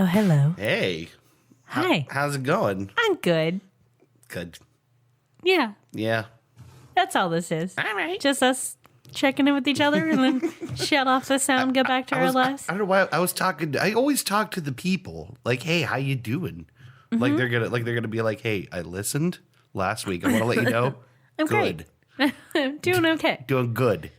hello. Hey. Hi. How's it going? I'm good. Good. Yeah. Yeah. That's all this is. All right. Just us checking in with each other and then shut off the sound, go back to our lives. I don't know why I always talk to the people. Like, hey, how you doing? Mm-hmm. Like they're gonna be like, hey, I listened last week. I want to let you know. I'm good. Great. Doing okay. Doing good.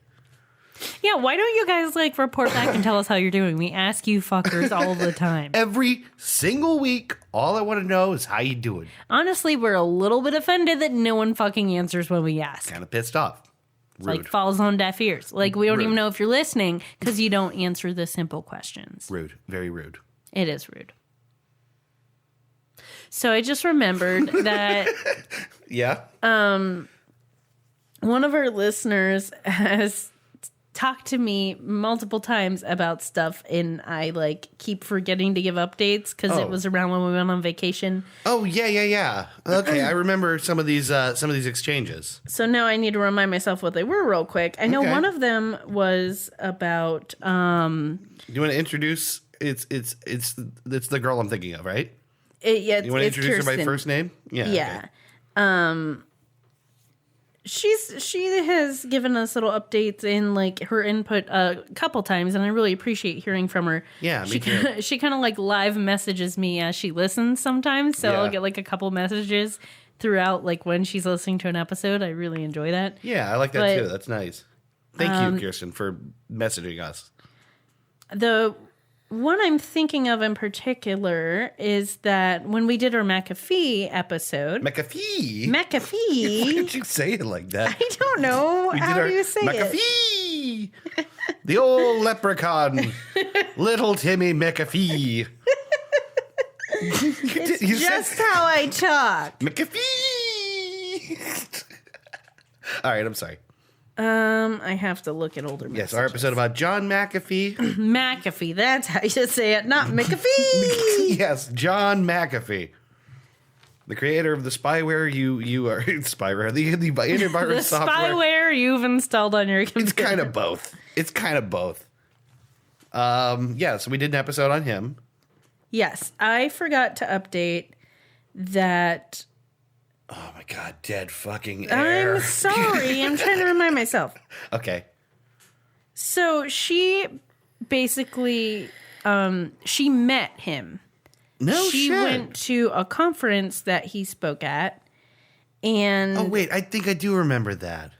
Yeah, why don't you guys report back and tell us how you're doing? We ask you fuckers all the time. Every single week, all I want to know is how you doing. Honestly, we're a little bit offended that no one fucking answers when we ask. Kind of pissed off. Rude. Falls on deaf ears. We don't even know if you're listening because you don't answer the simple questions. Rude. Very rude. It is rude. So I just remembered that yeah. One of our listeners has talked to me multiple times about stuff, and I keep forgetting to give updates because it was around when we went on vacation. Oh yeah. Okay, I remember some of these exchanges. So now I need to remind myself what they were real quick. I know one of them was about. Do you want to introduce? It's the girl I'm thinking of, right? Yeah. You want to introduce Kirsten. her by first name? Yeah. Yeah. Okay. She has given us little updates in her input a couple times, and I really appreciate hearing from her. Yeah, me too. She kind of live messages me as she listens sometimes, so I'll get a couple messages throughout when she's listening to an episode. I really enjoy that. Yeah, I like that too. That's nice. Thank you, Kirsten, for messaging us. The one I'm thinking of in particular is that when we did our McAfee episode... McAfee? McAfee? Why did you say it like that? I don't know. How do you say McAfee! The old leprechaun. Little Timmy McAfee. It's just how I talk. McAfee! All right, I'm sorry. I have to look at older messages. Yes, our episode about John McAfee. McAfee, that's how you say it, not McAfee. Yes, John McAfee. The creator of the spyware you are spyware, the antivirus the software. Spyware you've installed on your computer. It's kind of both. Yeah, so we did an episode on him. Yes, I forgot to update that. Oh my god, dead fucking air. I'm sorry. I'm trying to remind myself. Okay. So she basically she met him. She went to a conference that he spoke at, and oh wait, I think I do remember that.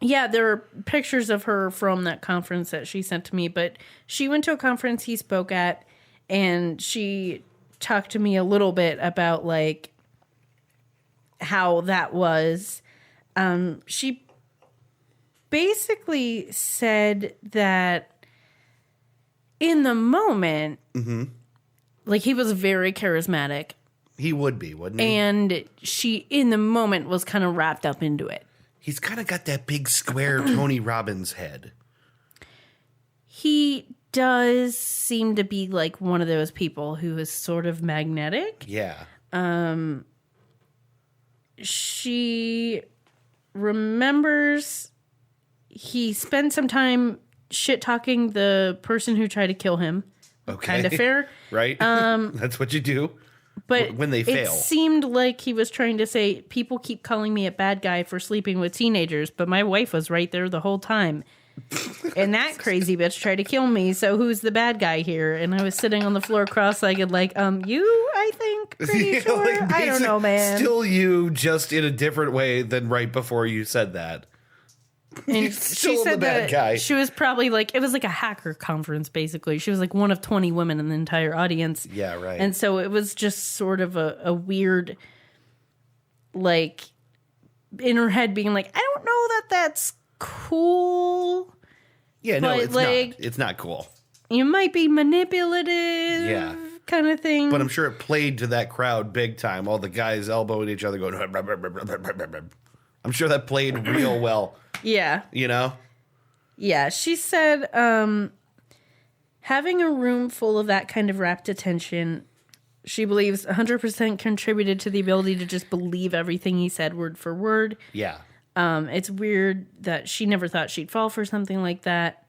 Yeah, there are pictures of her from that conference that she sent to me, but she went to a conference he spoke at, and she talked to me a little bit about how that was. She basically said that in the moment, he was very charismatic. He would be, wouldn't he? And she, in the moment, was kind of wrapped up into it. He's kind of got that big square Tony Robbins head. He does seem to be one of those people who is sort of magnetic. Yeah. She remembers he spent some time shit-talking the person who tried to kill him. Okay. Kind of fair. Right? That's what you do. But when they fail. It seemed like he was trying to say, people keep calling me a bad guy for sleeping with teenagers, but my wife was right there the whole time. And that crazy bitch tried to kill me, so who's the bad guy here? And I was sitting on the floor cross-legged you, I think, pretty sure. I don't know, man. Still you, just in a different way than right before you said that. And she said that she was probably it was a hacker conference, basically. She was one of 20 women in the entire audience. Yeah, right. And so it was just sort of a weird, in her head being I don't know that that's cool. Yeah, no, it's not. It's not cool. You might be manipulative. Yeah. Kind of thing. But I'm sure it played to that crowd big time. All the guys elbowing each other going, I'm sure that played real well. Yeah. You know? Yeah. She said having a room full of that kind of rapt attention, she believes 100% contributed to the ability to just believe everything he said word for word. Yeah. It's weird that she never thought she'd fall for something like that.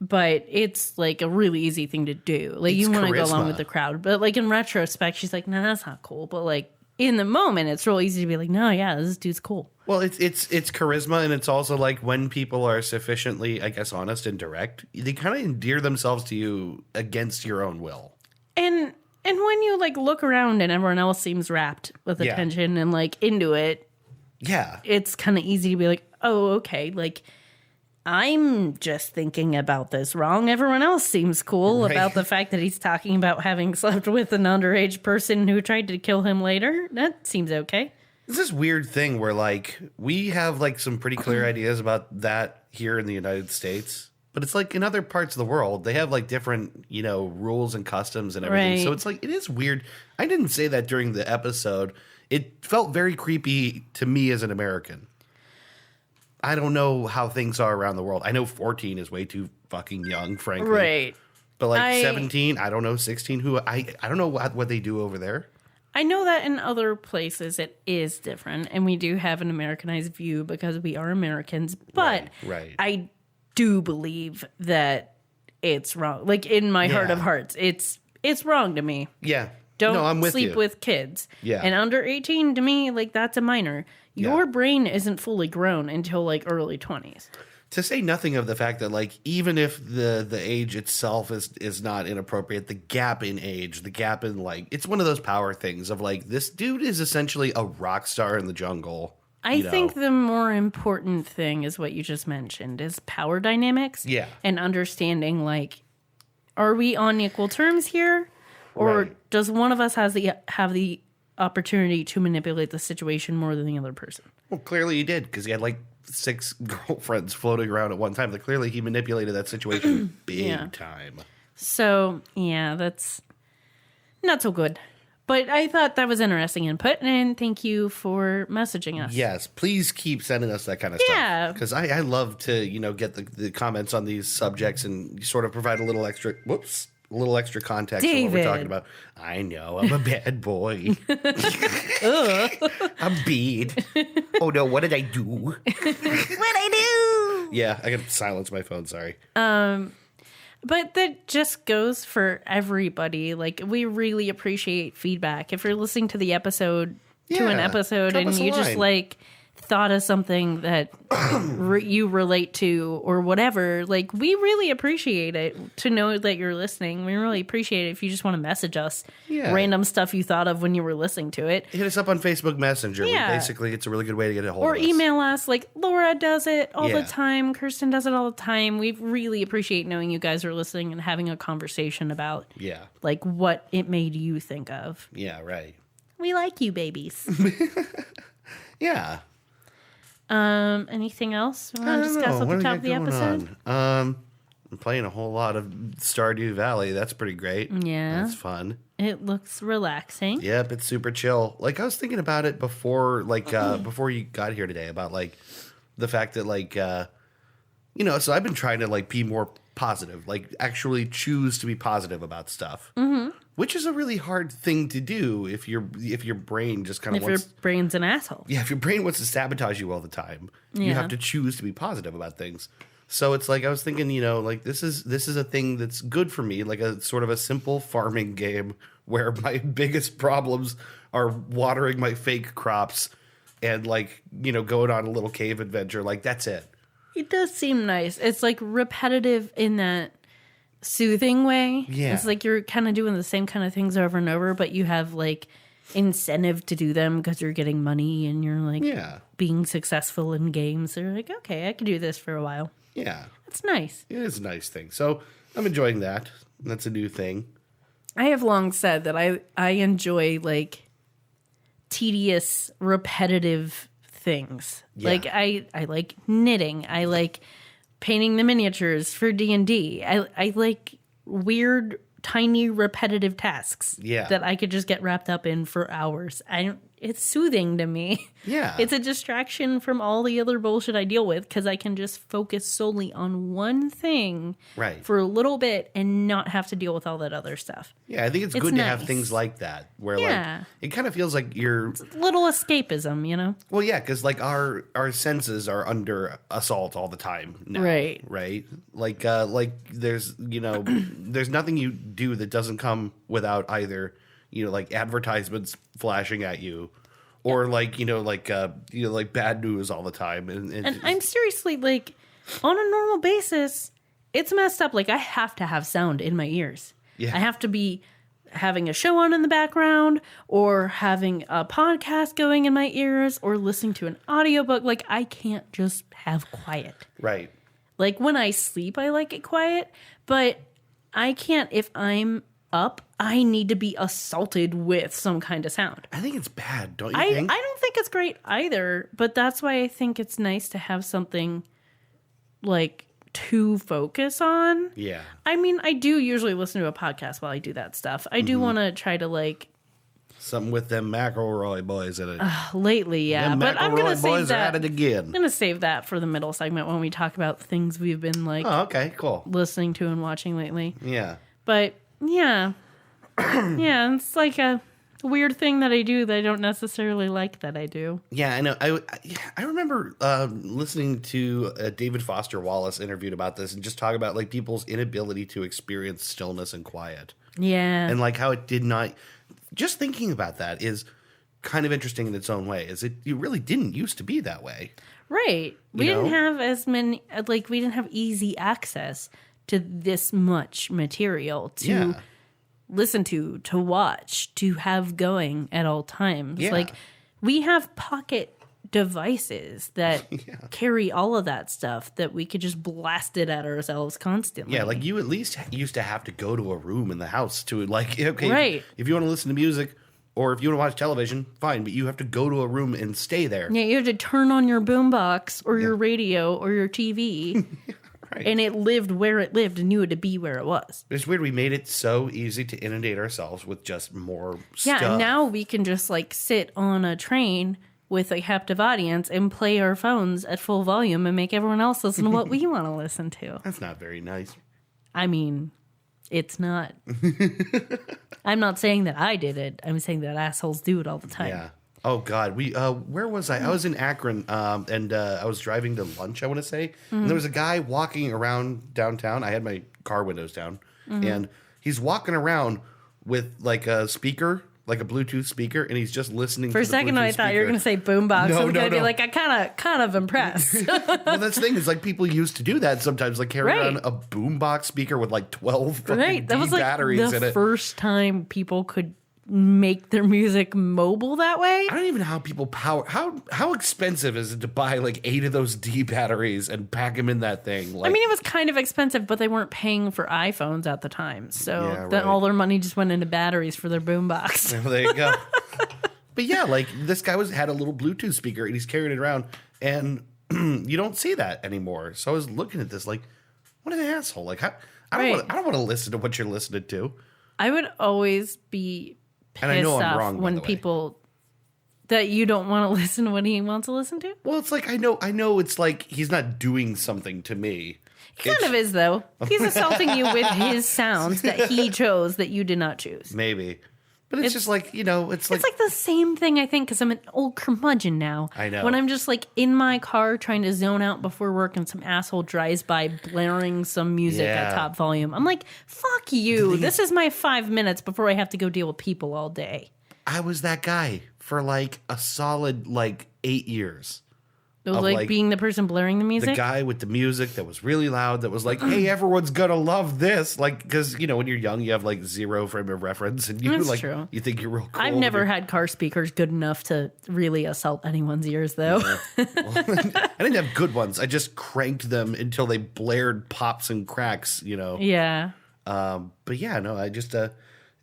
but it's like a really easy thing to do. Like, you want to go along with the crowd. But like in retrospect, she's like, no, that's not cool. But like in the moment, it's real easy to be like, no, yeah, this dude's cool. Well, it's charisma, and it's also like when people are sufficiently, I guess, honest and direct, they kind of endear themselves to you against your own will. And when you like look around and everyone else seems wrapped with attention and like into it, it's kind of easy to be like, oh, okay, like I'm just thinking about this wrong. Everyone else seems cool about the fact that he's talking about having slept with an underage person who tried to kill him later. That seems okay. It's this weird thing where like we have like some pretty clear ideas about that here in the United States. But it's like in other parts of the world, they have like different, rules and customs and everything. Right. So it's like, it is weird. I didn't say that during the episode. It felt very creepy to me as an American. I don't know how things are around the world. I know 14 is way too fucking young, frankly. Right. But like 17, I don't know, 16, I don't know what they do over there. I know that in other places it is different. And we do have an Americanized view because we are Americans. But I do believe that it's wrong. Like in my heart of hearts, it's wrong to me. Yeah. Don't sleep with kids. Yeah. And under 18 to me, like that's a minor. Your brain isn't fully grown until like early 20s. To say nothing of the fact that like even if the age itself is not inappropriate, the gap in age, the gap in like it's one of those power things of like this dude is essentially a rock star in the jungle. I think the more important thing is what you just mentioned is power dynamics. Yeah. And understanding, like, are we on equal terms here? Or does one of us have the opportunity to manipulate the situation more than the other person? Well, clearly he did, because he had, like, 6 girlfriends floating around at one time. Like, clearly he manipulated that situation big time. So, yeah, that's not so good. But I thought that was interesting input, and thank you for messaging us. Yes, please keep sending us that kind of stuff. Because I love to, get the comments on these subjects and sort of provide a little extra context for what we're talking about. I know, I'm a bad boy. I'm beat. Oh no, what did I do? What'd I do? Yeah, I gotta silence my phone, sorry. But that just goes for everybody. Like, we really appreciate feedback. If you're listening to the episode, and you just, like, thought of something that you relate to or whatever, like, we really appreciate it to know that you're listening. We really appreciate it if you just want to message us random stuff you thought of when you were listening to it. Hit us up on Facebook Messenger. Basically, it's a really good way to get a hold of us. Or email us. Like, Laura does it all the time. Kirsten does it all the time. We really appreciate knowing you guys are listening and having a conversation about like what it made you think of. Yeah, right. We like you, babies. Yeah. Anything else we want to discuss at the top of the episode? I'm playing a whole lot of Stardew Valley. That's pretty great. Yeah. That's fun. It looks relaxing. Yep, it's super chill. Like, I was thinking about it before, like, before you got here today about, like, the fact that, like, so I've been trying to, like, be more positive, like, actually choose to be positive about stuff. Mm-hmm. Which is a really hard thing to do if your brain just kind of wants... If your brain's an asshole. Yeah, if your brain wants to sabotage you all the time, you have to choose to be positive about things. So it's like, I was thinking, like, this is a thing that's good for me, like a sort of a simple farming game where my biggest problems are watering my fake crops and, like, going on a little cave adventure. Like, that's it. It does seem nice. It's, like, repetitive in that soothing way. Yeah. It's like you're kind of doing the same kind of things over and over, but you have like incentive to do them because you're getting money and you're like being successful in games. So you're like, okay, I can do this for a while. Yeah. It's nice. It is a nice thing. So I'm enjoying that. That's a new thing. I have long said that I enjoy like tedious, repetitive things. Yeah. Like I like knitting. I like painting the miniatures for D&D. I like weird, tiny, repetitive tasks that I could just get wrapped up in for hours. it's soothing to me. Yeah. It's a distraction from all the other bullshit I deal with because I can just focus solely on one thing for a little bit and not have to deal with all that other stuff. Yeah, I think it's good to have things like that where like it kind of feels like it's a little escapism, you know? Well, yeah, because like our senses are under assault all the time now, right? Like there's there's nothing you do that doesn't come without either like advertisements flashing at you, or like bad news all the time, and I'm seriously like on a normal basis, it's messed up. Like I have to have sound in my ears. Yeah, I have to be having a show on in the background or having a podcast going in my ears or listening to an audiobook. Like I can't just have quiet. Right. Like when I sleep, I like it quiet, but I can't if I'm up. I need to be assaulted with some kind of sound. I think it's bad, don't you think? I don't think it's great either, but that's why I think it's nice to have something like to focus on. Yeah. I mean, I do usually listen to a podcast while I do that stuff. I do want to try to like something with them McElroy boys in it. Lately, yeah. Them but I'm going to save that. At it again. I'm going to save that for the middle segment when we talk about things we've been like okay, cool. listening to and watching lately. Yeah. But yeah. Yeah, it's like a weird thing that I do that I don't necessarily like that I do. Yeah, I know. I remember listening to David Foster Wallace interviewed about this and just talk about like people's inability to experience stillness and quiet. Yeah. And like how it did not. Just thinking about that is kind of interesting in its own way. Is it really didn't used to be that way. Right. We didn't have as many, like we didn't have easy access to this much material to listen to watch, to have going at all times. Yeah. Like we have pocket devices that carry all of that stuff that we could just blast it at ourselves constantly. Yeah, like you at least used to have to go to a room in the house to like, okay, if you want to listen to music or if you want to watch television, fine, but you have to go to a room and stay there. Yeah, you have to turn on your boombox or your radio or your TV. Right. And it lived where it lived and knew it to be where it was. It's weird. We made it so easy to inundate ourselves with just more stuff. Yeah, and now we can just like sit on a train with a captive audience and play our phones at full volume and make everyone else listen to what we want to listen to. That's not very nice. I mean, it's not. I'm not saying that I did it. I'm saying that assholes do it all the time. Yeah. Oh God, where was I? I was in Akron, and I was driving to lunch, I want to say, and there was a guy walking around downtown. I had my car windows down, and he's walking around with like a speaker, like a Bluetooth speaker, and he's just listening. For a second, I thought you were going to say boombox. I was going to be like, I kind of impressed. Well, that's the thing is like people used to do that sometimes, like carry around a boombox speaker with like 12 fucking that was like batteries in it. The first time people could make their music mobile that way. I don't even know how people how expensive is it to buy like 8 of those D batteries and pack them in that thing? Like, I mean, it was kind of expensive, but they weren't paying for iPhones at the time, so then all their money just went into batteries for their boombox. There you go. But yeah, like this guy had a little Bluetooth speaker and he's carrying it around, and you don't see that anymore. So I was looking at this like, what an asshole! Like, I don't want to listen to what you're listening to. I would always be pissed off when people that you don't want to listen to what he wants to listen to. Well, it's like I know it's like he's not doing something to me. He kind of is though. He's assaulting you with his sounds that he chose that you did not choose. Maybe. But it's just like, it's like the same thing, I think, because I'm an old curmudgeon now. I know. When I'm just like in my car trying to zone out before work and some asshole drives by blaring some music at top volume. I'm like, fuck you. This is my 5 minutes before I have to go deal with people all day. I was that guy for like a solid 8 years. It was like being the person blaring the music? The guy with the music that was really loud that was like, hey, everyone's gonna love this. Like, because, when you're young, you have like 0 frame of reference. And That's true. You think you're real cool. I've never had car speakers good enough to really assault anyone's ears, though. Yeah. Well, I didn't have good ones. I just cranked them until they blared pops and cracks, Yeah. But yeah, no, I just...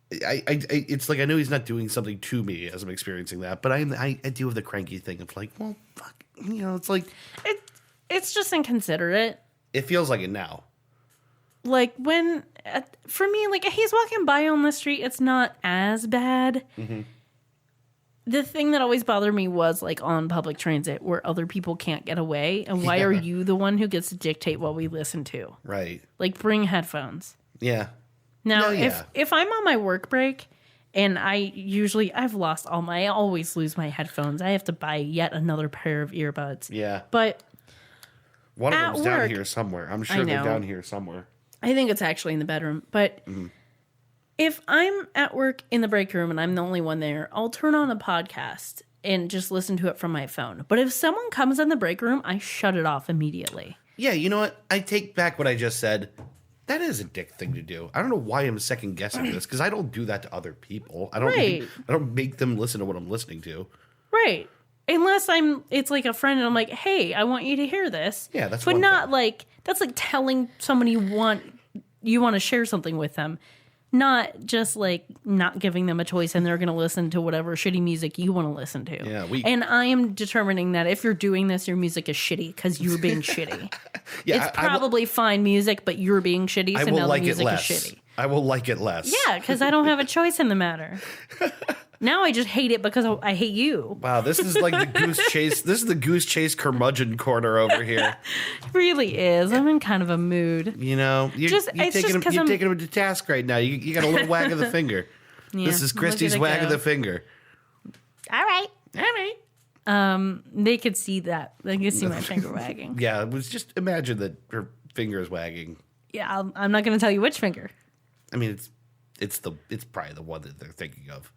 it's like I know he's not doing something to me as I'm experiencing that, but I deal with the cranky thing of like, well, fuck, it's like it's just inconsiderate. It feels like it now. Like when for me, like he's walking by on the street, it's not as bad. Mm-hmm. the thing that always bothered me was like on public transit where other people can't get away. And why are you the one who gets to dictate what we listen to? Right. Like bring headphones. Yeah. Now, if I'm on my work break and I always lose my headphones. I have to buy yet another pair of earbuds. Yeah. But one of them's down here somewhere. I'm sure they're down here somewhere. I think it's actually in the bedroom. But if I'm at work in the break room and I'm the only one there, I'll turn on a podcast and just listen to it from my phone. But if someone comes in the break room, I shut it off immediately. Yeah, you know what? I take back what I just said. That is a dick thing to do. I don't know why I'm second guessing this because I don't do that to other people. I don't make them listen to what I'm listening to. Right. Unless it's like a friend and I'm like, hey, I want you to hear this. Yeah, that's but one not thing. like that's like telling somebody you want to share something with them. Not just like not giving them a choice and they're going to listen to whatever shitty music you want to listen to. Yeah, and I am determining that if you're doing this, your music is shitty because you're being shitty. Yeah, it's probably fine music, but you're being shitty, so now the music is shitty. I will like it less. Yeah, because I don't have a choice in the matter. Now I just hate it because I hate you. Wow, this is like the goose chase. This is the goose chase curmudgeon corner over here. It really is. I'm in kind of a mood. You know, you're taking him to task right now. You got a little wag of the finger. Yeah, this is Christy's wag of the finger. All right. They could see that. They could see my finger wagging. Yeah, it was just imagine that her finger is wagging. Yeah, I'm not going to tell you which finger. I mean, it's probably the one that they're thinking of.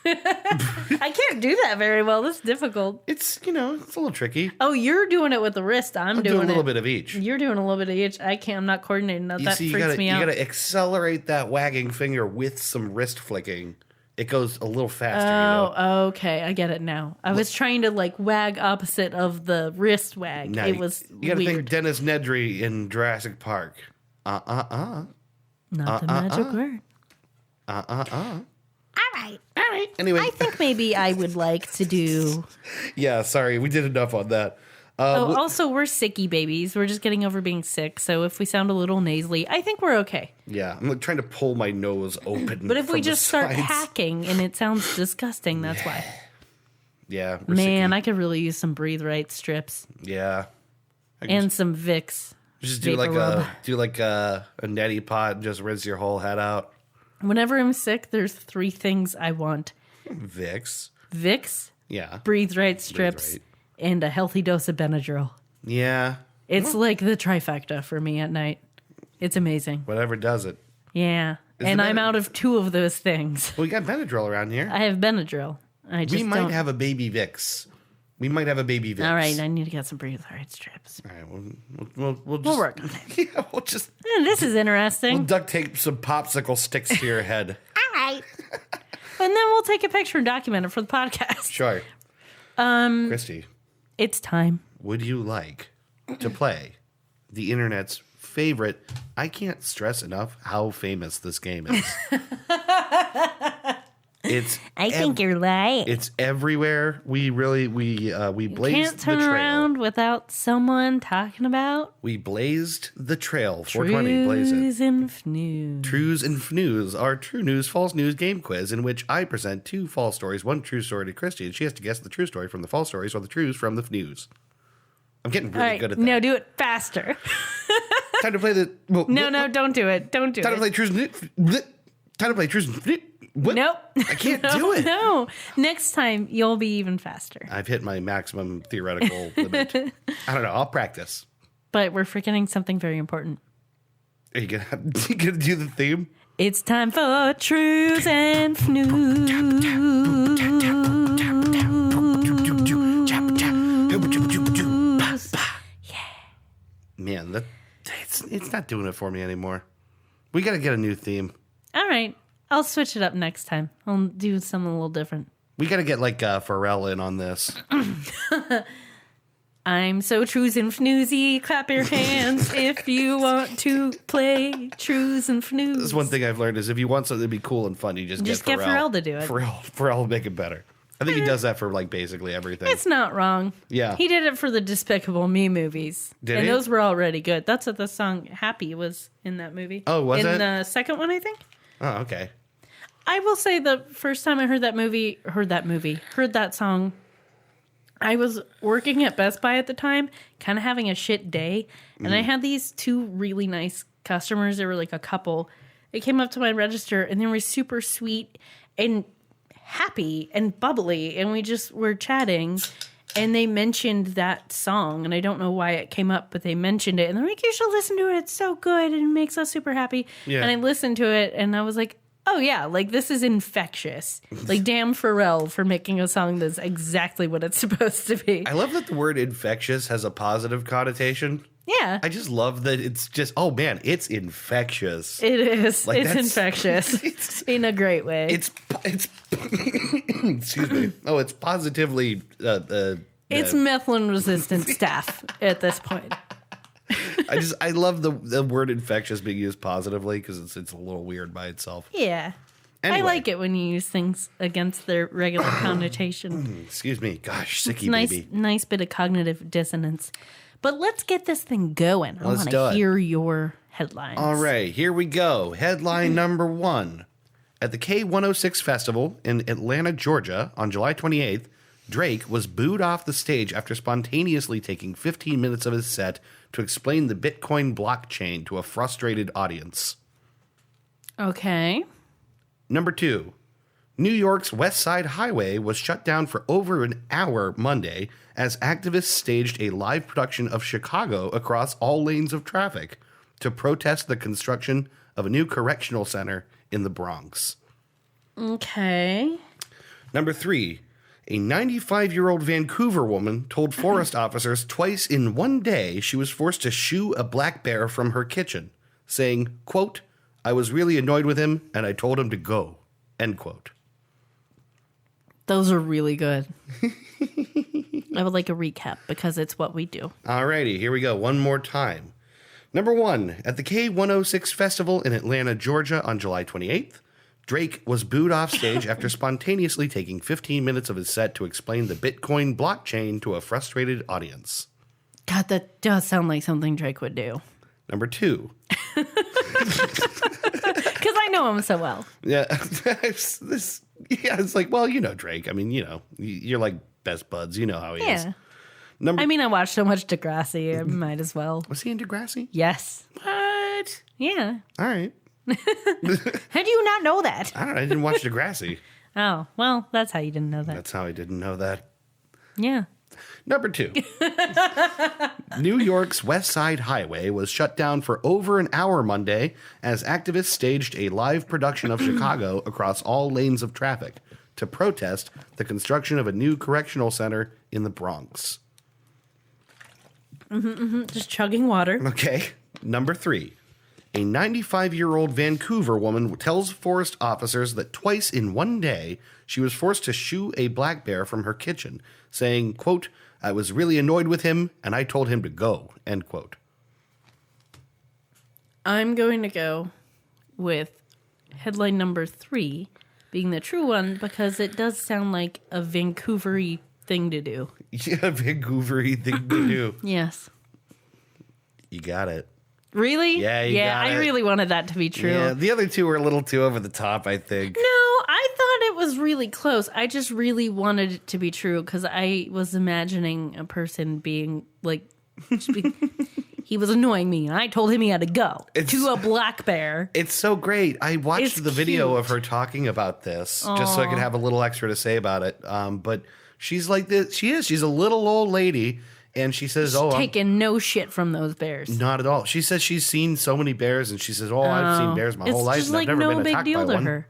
I can't do that very well. That's difficult. It's a little tricky. Oh, you're doing it with the wrist. I'm doing a little bit of each. You're doing a little bit of each. I can't. I'm not coordinating. That freaks me out. You got to accelerate that wagging finger with some wrist flicking. It goes a little faster. Oh, okay. I get it now. I was trying to like wag opposite of the wrist wag. No, it was you got to think Dennis Nedry in Jurassic Park. Not the magic word. All right. Anyway. I think maybe I would like to do... Yeah, sorry. We did enough on that. Also, we're sicky babies. We're just getting over being sick. So if we sound a little nasally, I think we're okay. Yeah, I'm like trying to pull my nose open. But if we just start hacking and it sounds disgusting, that's why. Yeah. We're Man, sicky. I could really use some Breathe Right strips. Yeah. And some Vicks. Just do like a neti pot and just rinse your whole head out. Whenever I'm sick, there's 3 things I want. Vicks. Yeah. Breathe Right strips. And a healthy dose of Benadryl. Yeah. It's like the trifecta for me at night. It's amazing. Whatever does it. Yeah. And I'm out of 2 of those things. Well, we got Benadryl around here. I have Benadryl. We might have a baby Vicks. All right, I need to get some Breathe Right strips. All right, we'll work on it. Yeah, we'll just... this is interesting. We'll duct tape some popsicle sticks to your head. All right. And then we'll take a picture and document it for the podcast. Sure. Christy. It's time. Would you like to play the internet's favorite... I can't stress enough how famous this game is. I think you're right. It's everywhere. We blazed can't turn the trail. around without someone talking about. We blazed the trail. 420 blaze it. Trues and Fnews. Trues and Fnews, our true news, false news game quiz in which I present 2 false stories, 1 true story to Christy, and she has to guess the true story from the false stories or the trues from the Fnews. I'm getting really good at that. No, do it faster. Time to play the... Well, no, don't do it. Don't do it. Time to play trues and... Time to play trues and... What? Nope. I can't do it. No. Next time, you'll be even faster. I've hit my maximum theoretical limit. I don't know. I'll practice. But we're forgetting something very important. Are you gonna do the theme? It's time for Trues and Fnews. Yeah. Man, it's not doing it for me anymore. We got to get a new theme. All right. I'll switch it up next time. I'll do something a little different. We got to get like Pharrell in on this. I'm so Trues and Fnoozy. Clap your hands if you want to play Trues and Fnews. This is one thing I've learned is if you want something to be cool and fun, you just get Pharrell to do it. Pharrell will make it better. I think he does that for like basically everything. It's not wrong. Yeah. He did it for the Despicable Me movies. Did and he? those were already good. That's what the song Happy was in that movie. Oh, was it? In the second one, I think. Oh, okay. I will say the first time I heard that song, I was working at Best Buy at the time, kind of having a shit day. And I had these two really nice customers. They were like a couple. They came up to my register and they were super sweet and happy and bubbly. And we just were chatting. And they mentioned that song, and I don't know why it came up, but they mentioned it. And they're like, you should listen to it. It's so good, and it makes us super happy. Yeah. And I listened to it, and I was like, oh, yeah, like, this is infectious. Like, damn Pharrell for making a song that's exactly what it's supposed to be. I love that the word infectious has a positive connotation. Yeah. I just love that it's just, oh, man, it's infectious. It is. Like, it's infectious in a great way. It's excuse me. Oh, it's positively it's methylene-resistant staph at this point. I love the word infectious being used positively because it's a little weird by itself. Yeah. Anyway. I like it when you use things against their regular connotation. Excuse me. Gosh, sicky baby. Nice bit of cognitive dissonance. But let's get this thing going. I want to hear your headlines. All right, here we go. Headline number 1. At the K106 Festival in Atlanta, Georgia, on July 28th, Drake was booed off the stage after spontaneously taking 15 minutes of his set to explain the Bitcoin blockchain to a frustrated audience. Okay. Number 2. New York's West Side Highway was shut down for over an hour Monday as activists staged a live production of Chicago across all lanes of traffic to protest the construction of a new correctional center in the Bronx. Okay. Number 3. A 95-year-old Vancouver woman told forest officers twice in one day she was forced to shoo a black bear from her kitchen, saying, quote, I was really annoyed with him and I told him to go, end quote. Those are really good. I would like a recap because it's what we do. Alrighty, here we go. One more time. Number 1, at the K106 Festival in Atlanta, Georgia on July 28th, Drake was booed off stage after spontaneously taking 15 minutes of his set to explain the Bitcoin blockchain to a frustrated audience. God, that does sound like something Drake would do. Number 2. Because I know him so well. Yeah, it's like, well, you know Drake. I mean, you know, you're like best buds. You know how he is. I watched so much Degrassi. I might as well. Was he in Degrassi? Yes. What? Yeah. All right. How do you not know that? I don't know. I didn't watch Degrassi. Oh, well, that's how you didn't know that. That's how I didn't know that. Yeah. Number 2. New York's West Side Highway was shut down for over an hour Monday as activists staged a live production of Chicago across all lanes of traffic to protest the construction of a new correctional center in the Bronx. Just chugging water. Okay. Number 3. A 95-year-old Vancouver woman tells forest officers that twice in one day she was forced to shoo a black bear from her kitchen, saying, quote, I was really annoyed with him and I told him to go, end quote. I'm going to go with headline number 3 being the true one because it does sound like a Vancouver-y thing to do. Yeah, Vancouver-y thing to do. Yes. You got it. Really? Yeah, you got it. I really wanted that to be true. Yeah, the other two were a little too over the top, I think. No, I thought it was really close. I just really wanted it to be true because I was imagining a person being like, he was annoying me. And I told him he had to go to a black bear. It's so great. I watched the video of her talking about this just so I could have a little extra to say about it. But she's like this. She's a little old lady. And she says, she's taking no shit from those bears. Not at all. She says she's seen so many bears, and she says, I've seen bears my whole life, and I've never been attacked by one. Her.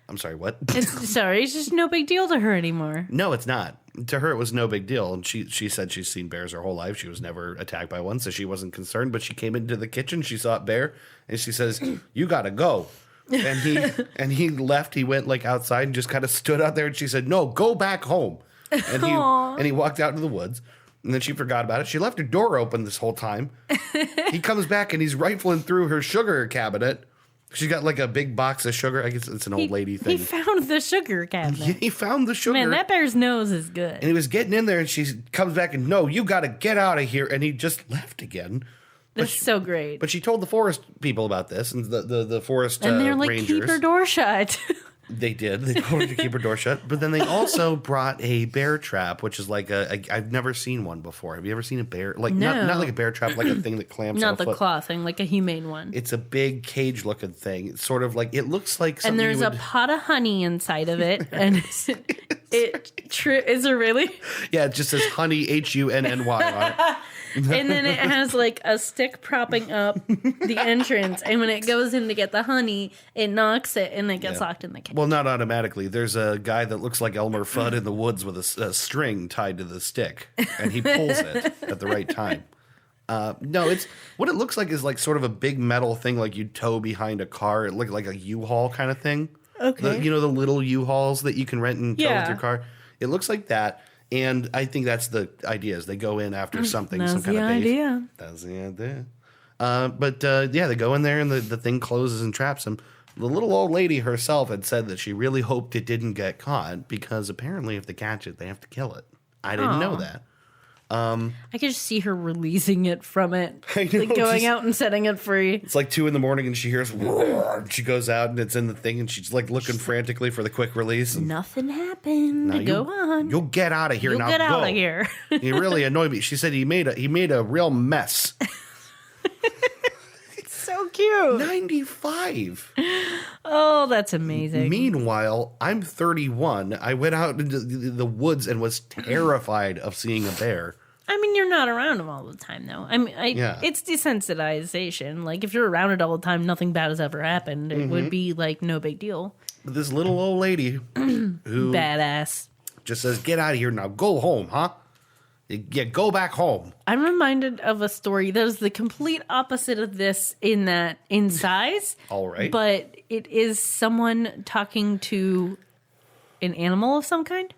I'm sorry, what? It's just no big deal to her anymore. No, it's not. To her, it was no big deal. And she said she's seen bears her whole life. She was never attacked by one, so she wasn't concerned. But she came into the kitchen, she saw a bear, and she says, you got to go. And he left. He went like outside and just kind of stood out there, and she said, no, go back home. And he walked out into the woods. And then she forgot about it. She left her door open this whole time. He comes back and he's rifling through her sugar cabinet. She's got like a big box of sugar. I guess it's an old lady thing. He found the sugar cabinet. Yeah, he found the sugar. Man, that bear's nose is good. And he was getting in there and she comes back and, no, you got to get out of here. And he just left again. That's so great. But she told the forest people about this and the forest and they're like, rangers. keep your door shut. They did. They told her to keep her door shut. But then they also brought a bear trap, which is like I've never seen one before. Have you ever seen a bear? Like No. not like a bear trap, like a thing that clamps on Not a the foot. claw thing, like a humane one. It's a big cage looking thing. It's sort of like, it looks like something. And there's a pot of honey inside of it. And is it really? Yeah, it just says honey, HUNNY on it. And then it has like a stick propping up the entrance. And when it goes in to get the honey, it knocks it and it gets locked in the cage. Well, not automatically. There's a guy that looks like Elmer Fudd in the woods with a string tied to the stick, and he pulls it at the right time. No, it's what it looks like is like sort of a big metal thing like you'd tow behind a car. It looked like a U-Haul kind of thing. Okay. The little U-Hauls that you can rent and tow with Yeah. your car. It looks like that. And I think that's the idea is they go in after something, That's some kind the of bait. idea. That's the idea. But they go in there and the thing closes and traps them. The little old lady herself had said that she really hoped it didn't get caught because apparently if they catch it, they have to kill it. I didn't know that. I could just see her releasing it from it. I know, Like going just- out and setting it free. It's like 2 a.m. and she hears roar, and she goes out and it's in the thing and she's like looking frantically for the quick release. And Nothing happened. now Go on. You'll get out of here You'll now. get out go. of here. He really annoyed me. She said he made a real mess. So cute. 95. Oh, that's amazing. Meanwhile, I'm 31. I went out into the woods and was terrified of seeing a bear. I mean, you're not around them all the time, though. I mean, it's desensitization. Like, if you're around it all the time, nothing bad has ever happened. It would be, like, no big deal. But this little old lady who Badass. just says, get out of here now. Go home, huh? Yeah, go back home. I'm reminded of a story that is the complete opposite of this in size. All right. But it is someone talking to an animal of some kind.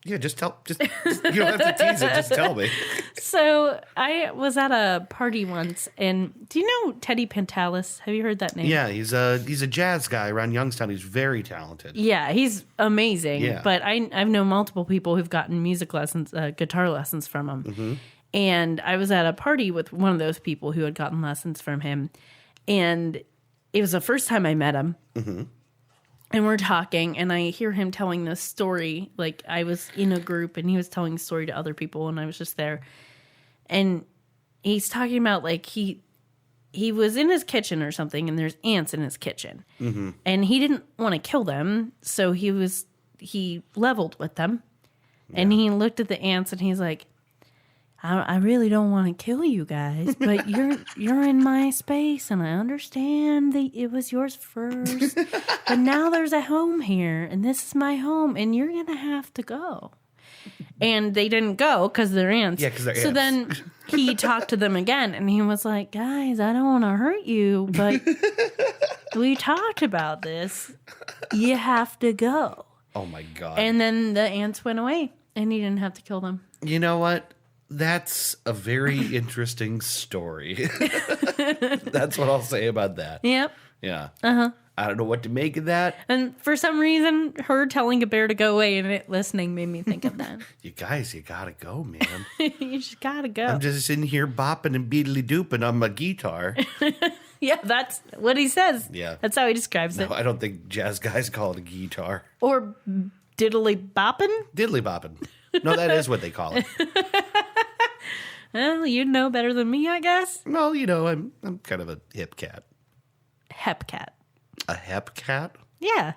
Yeah, just you don't have to tease it. Just tell me. So I was at a party once, and do you know Teddy Pantalis? Have you heard that name? Yeah, he's a jazz guy around Youngstown. He's very talented. Yeah, he's amazing. Yeah. But I've known multiple people who've gotten music lessons, guitar lessons from him. Mm-hmm. And I was at a party with one of those people who had gotten lessons from him. And it was the first time I met him. Mm-hmm. And we're talking, and I hear him telling this story. Like, I was in a group, and he was telling a story to other people, and I was just there. And he's talking about, like, he was in his kitchen or something, and there's ants in his kitchen. Mm-hmm. And he didn't want to kill them, so he leveled with them. Yeah. And he looked at the ants, and he's like, I really don't want to kill you guys, but you're in my space, and I understand that it was yours first, but now there's a home here, and this is my home, and you're gonna have to go. And they didn't go because they're ants. Yeah, because they're so ants. then he talked to them again, and he was like, "Guys, I don't want to hurt you, but we talked about this. You have to go." Oh my God. And then the ants went away, and he didn't have to kill them. You know what? That's a very interesting story. That's what I'll say about that. Yep. Yeah. Uh-huh. I don't know what to make of that. And for some reason, her telling a bear to go away and it listening made me think of that. You guys, you gotta go, man. You just gotta go. I'm just sitting here bopping and beedly dooping on my guitar. Yeah, that's what he says. Yeah. That's how he describes No, it. I don't think jazz guys call it a guitar. Or diddly bopping. Diddly bopping. No, that is what they call it. Well, you'd know better than me, I guess. Well, you know, I'm kind of a hip cat. Hep cat. A hep cat? Yeah.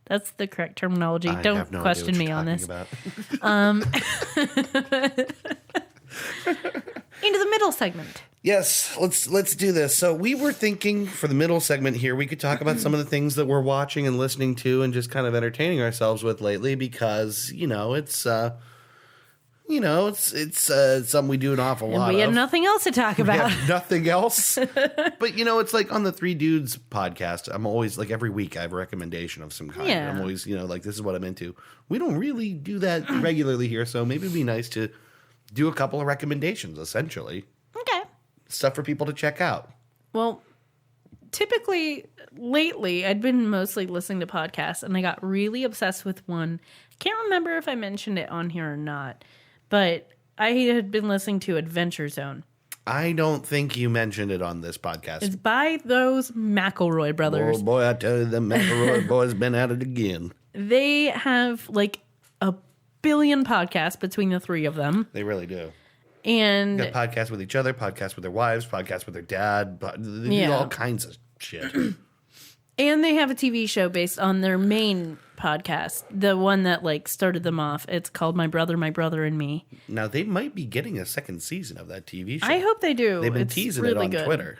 That's the correct terminology. I Don't have no question idea me what on you're this. talking about. Into the middle segment. Yes, let's do this. So we were thinking for the middle segment here, we could talk about some of the things that we're watching and listening to and just kind of entertaining ourselves with lately because, it's something we do an awful lot of. We have nothing else to talk We about. have nothing else. But, it's like on the Three Dudes podcast, I'm always like every week I have a recommendation of some kind. Yeah. I'm always, like this is what I'm into. We don't really do that regularly here, so maybe it'd be nice to do a couple of recommendations, essentially. Okay. Stuff for people to check out. Well, typically, lately, I'd been mostly listening to podcasts, and I got really obsessed with one. I can't remember if I mentioned it on here or not, but I had been listening to Adventure Zone. I don't think you mentioned it on this podcast. It's by those McElroy brothers. Oh, boy, I tell you, the McElroy boys been at it again. They have like a billion podcasts between the three of them. They really do. And they got podcasts with each other, podcasts with their wives, podcasts with their dad. They do all kinds of shit. And they have a TV show based on their main podcast, the one that like started them off. It's called My Brother, and Me. Now, they might be getting a second season of that TV show. I hope they do. They've been teasing really it on Twitter.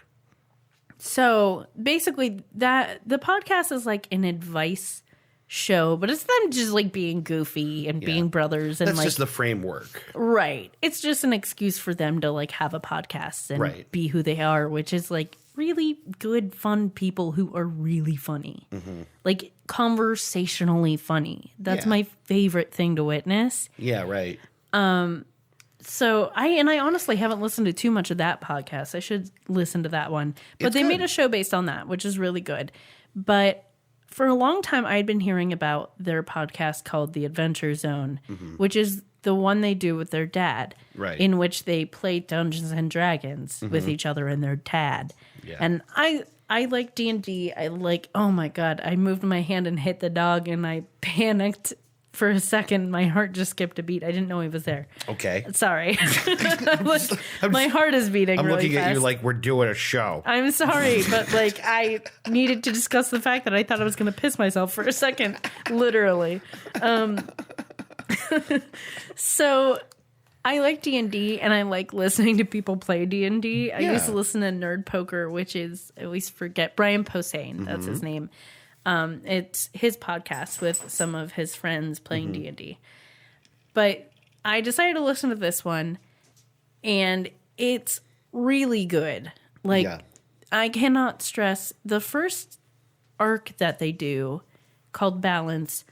So basically, the podcast is like an advice show, but it's them just like being goofy and being brothers. And that's like, just the framework. Right. It's just an excuse for them to like have a podcast and be who they are, which is like really good, fun people who are really funny. Mm-hmm. Like conversationally funny. That's my favorite thing to witness. Yeah, right. So I honestly haven't listened to too much of that podcast. I should listen to that one. But they made a show based on that, which is really good. But for a long time, I had been hearing about their podcast called The Adventure Zone, which is the one they do with their dad, in which they play Dungeons and Dragons with each other and their dad. Yeah. And I like D&D. I like, oh my God, I moved my hand and hit the dog and I panicked for a second. My heart just skipped a beat. I didn't know he was there. Okay. Sorry. My heart is beating really looking fast. at you like we're doing a show. I'm sorry, but like I needed to discuss the fact that I thought I was going to piss myself for a second, literally. So I like D&D and I like listening to people play D&D. I used to listen to Nerd Poker, which is, I always forget, Brian Posehn, that's his name. It's his podcast with some of his friends playing D&D. But I decided to listen to this one, and it's really good. Like, I cannot stress the first arc that they do, called Balance.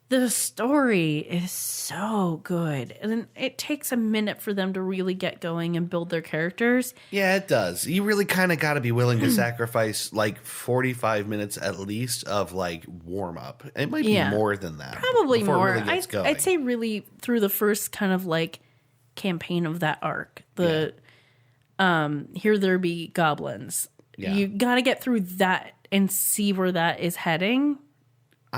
The story is so good. And it takes a minute for them to really get going and build their characters. Yeah, it does. You really kind of got to be willing to sacrifice like 45 minutes at least of like warm up. It might be more than that. Probably more. It really gets going. I'd say really through the first kind of like campaign of that arc. The Here There Be Goblins. Yeah. You got to get through that and see where that is heading.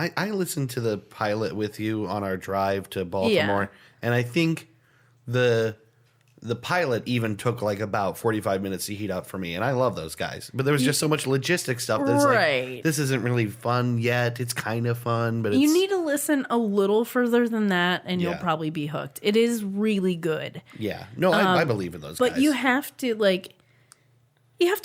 I listened to the pilot with you on our drive to Baltimore, and I think the pilot even took like about 45 minutes to heat up for me, and I love those guys. But there was just so much logistic stuff that's like, this isn't really fun yet. It's kind of fun, but you need to listen a little further than that, and you'll probably be hooked. It is really good. Yeah. No, I believe in those guys. But you have to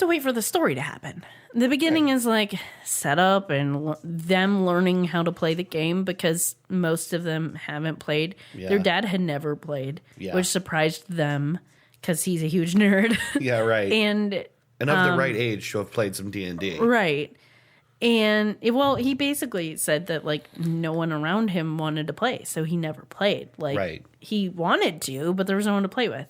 wait for the story to happen. The beginning is like set up and them learning how to play the game because most of them haven't played. Yeah. Their dad had never played, which surprised them because he's a huge nerd. Yeah, right. And of the right age to have played some D&D. Right. And he basically said that like no one around him wanted to play, so he never played. Like he wanted to, but there was no one to play with.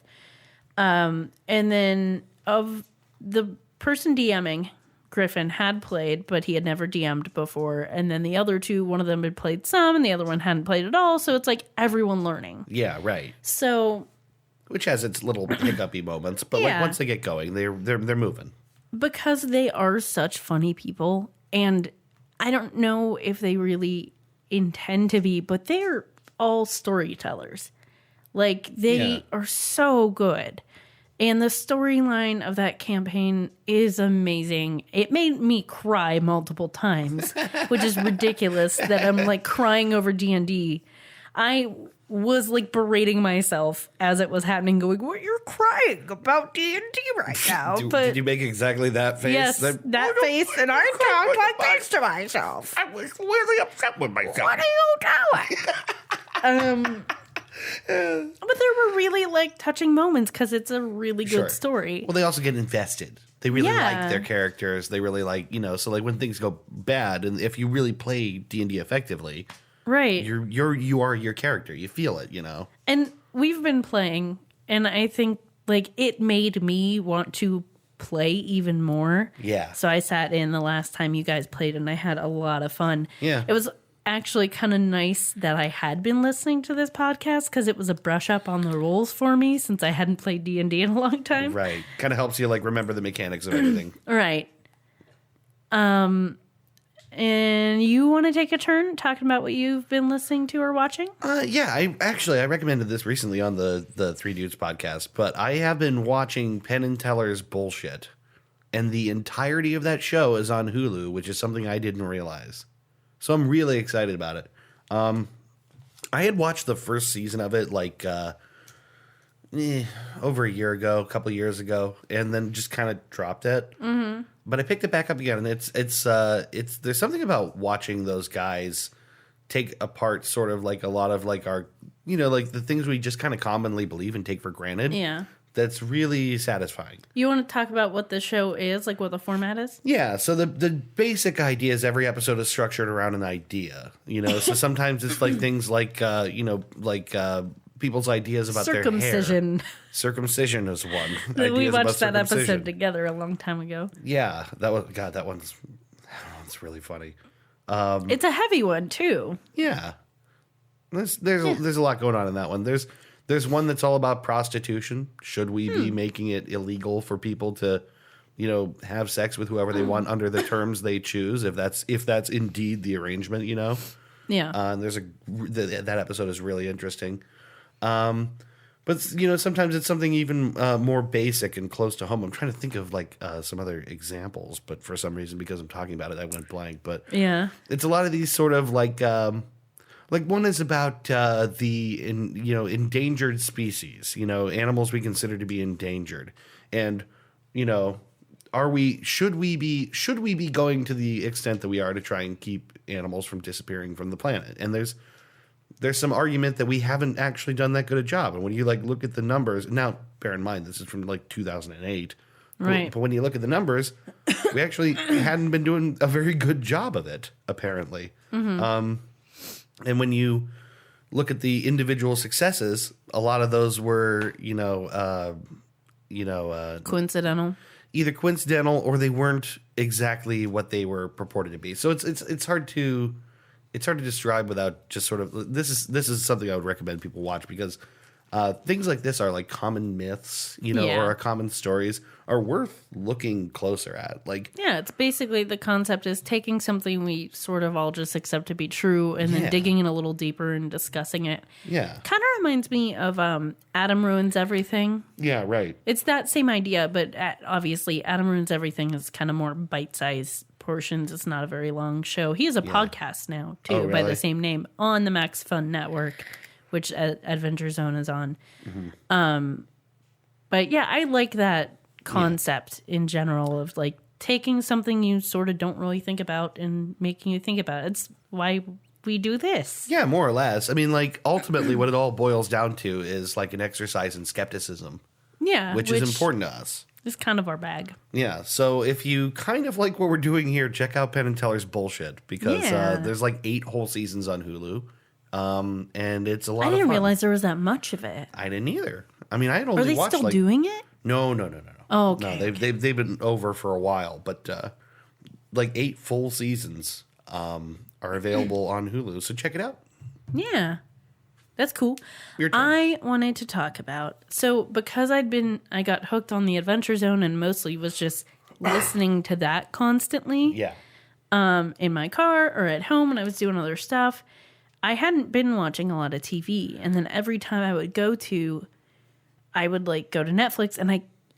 And then of the person DMing, Griffin had played, but he had never DM'd before. And then the other two, one of them had played some, and the other one hadn't played at all. So it's like everyone learning. Yeah, right. So, which has its little hiccupy moments, but like once they get going, they're moving. Because they are such funny people, and I don't know if they really intend to be, but they're all storytellers. Like they are so good. And the storyline of that campaign is amazing. It made me cry multiple times, which is ridiculous that I'm like crying over D&D. I was like berating myself as it was happening, going, "Well, you're crying about D&D right now." Did you make exactly that face? Yes, that face, and I talked like this to myself. I was really upset with myself. What are you doing? But there were really like touching moments because it's a really good story. Well, they also get invested. They really like their characters. They really like, so like when things go bad, and if you really play D&D effectively, right, you are your character. You feel it, And we've been playing, and I think like it made me want to play even more. Yeah. So I sat in the last time you guys played, and I had a lot of fun. Yeah. It was actually kind of nice that I had been listening to this podcast because it was a brush up on the rules for me since I hadn't played D&D in a long time. Right. Kind of helps you like remember the mechanics of everything. Right. And you want to take a turn talking about what you've been listening to or watching? Yeah, I recommended this recently on the Three Dudes podcast, but I have been watching Penn and Teller's Bullshit, and the entirety of that show is on Hulu, which is something I didn't realize. So I'm really excited about it. I had watched the first season of it like over a year ago, a couple years ago, and then just kind of dropped it. Mm-hmm. But I picked it back up again, and it's there's something about watching those guys take apart sort of like a lot of like our, like the things we just kind of commonly believe and take for granted. Yeah. That's really satisfying. You want to talk about what the show is, like what the format is? Yeah, so the basic idea is every episode is structured around an idea, So sometimes it's like things like, people's ideas about their hair. Circumcision is one. We watched that episode together a long time ago. Yeah, that one's really funny. It's a heavy one too. Yeah, there's a lot going on in that one. There's one that's all about prostitution. Should we be making it illegal for people to, have sex with whoever they want under the terms they choose? If that's indeed the arrangement, Yeah. And that episode is really interesting. But sometimes it's something even more basic and close to home. I'm trying to think of like some other examples, but for some reason, because I'm talking about it, I went blank. But yeah, it's a lot of these sort of like one is about the endangered species. Animals we consider to be endangered, and should we be going to the extent that we are to try and keep animals from disappearing from the planet? And there's some argument that we haven't actually done that good a job. And when you like look at the numbers, now bear in mind this is from like 2008, right? But when you look at the numbers, we actually hadn't been doing a very good job of it, apparently. Mm-hmm. And when you look at the individual successes, a lot of those were coincidental, either coincidental or they weren't exactly what they were purported to be. So it's hard to. It's hard to describe without just sort of this is something I would recommend people watch because things like this are like common myths, or common stories are worth looking closer at. Like, yeah, it's basically the concept is taking something we sort of all just accept to be true and then digging in a little deeper and discussing it. Yeah, kind of reminds me of Adam Ruins Everything. Yeah, right. It's that same idea, but obviously Adam Ruins Everything is kind of more bite-sized portions. It's not a very long show. He has a podcast now too, by the same name on the Max Fun Network, which Adventure Zone is on. Mm-hmm. But yeah, I like that concept in general of like taking something you sort of don't really think about and making you think about it. It's why we do this. Yeah, more or less. I mean, like ultimately what it all boils down to is like an exercise in skepticism. Yeah. Which is important to us. It's kind of our bag. Yeah. So if you kind of like what we're doing here, check out Penn and Teller's Bullshit because there's like 8 whole seasons on Hulu. And it's a lot of fun. I didn't realize there was that much of it. I didn't either. I mean, I had only watched Are they still doing it? No. Oh, okay. No, they've been over for a while, but like 8 full seasons are available on Hulu. So check it out. Yeah. That's cool. I wanted to talk about, because I got hooked on the Adventure Zone and mostly was just listening to that constantly. Yeah. In my car or at home when I was doing other stuff. I hadn't been watching a lot of TV. And then every time I would I would like go to Netflix and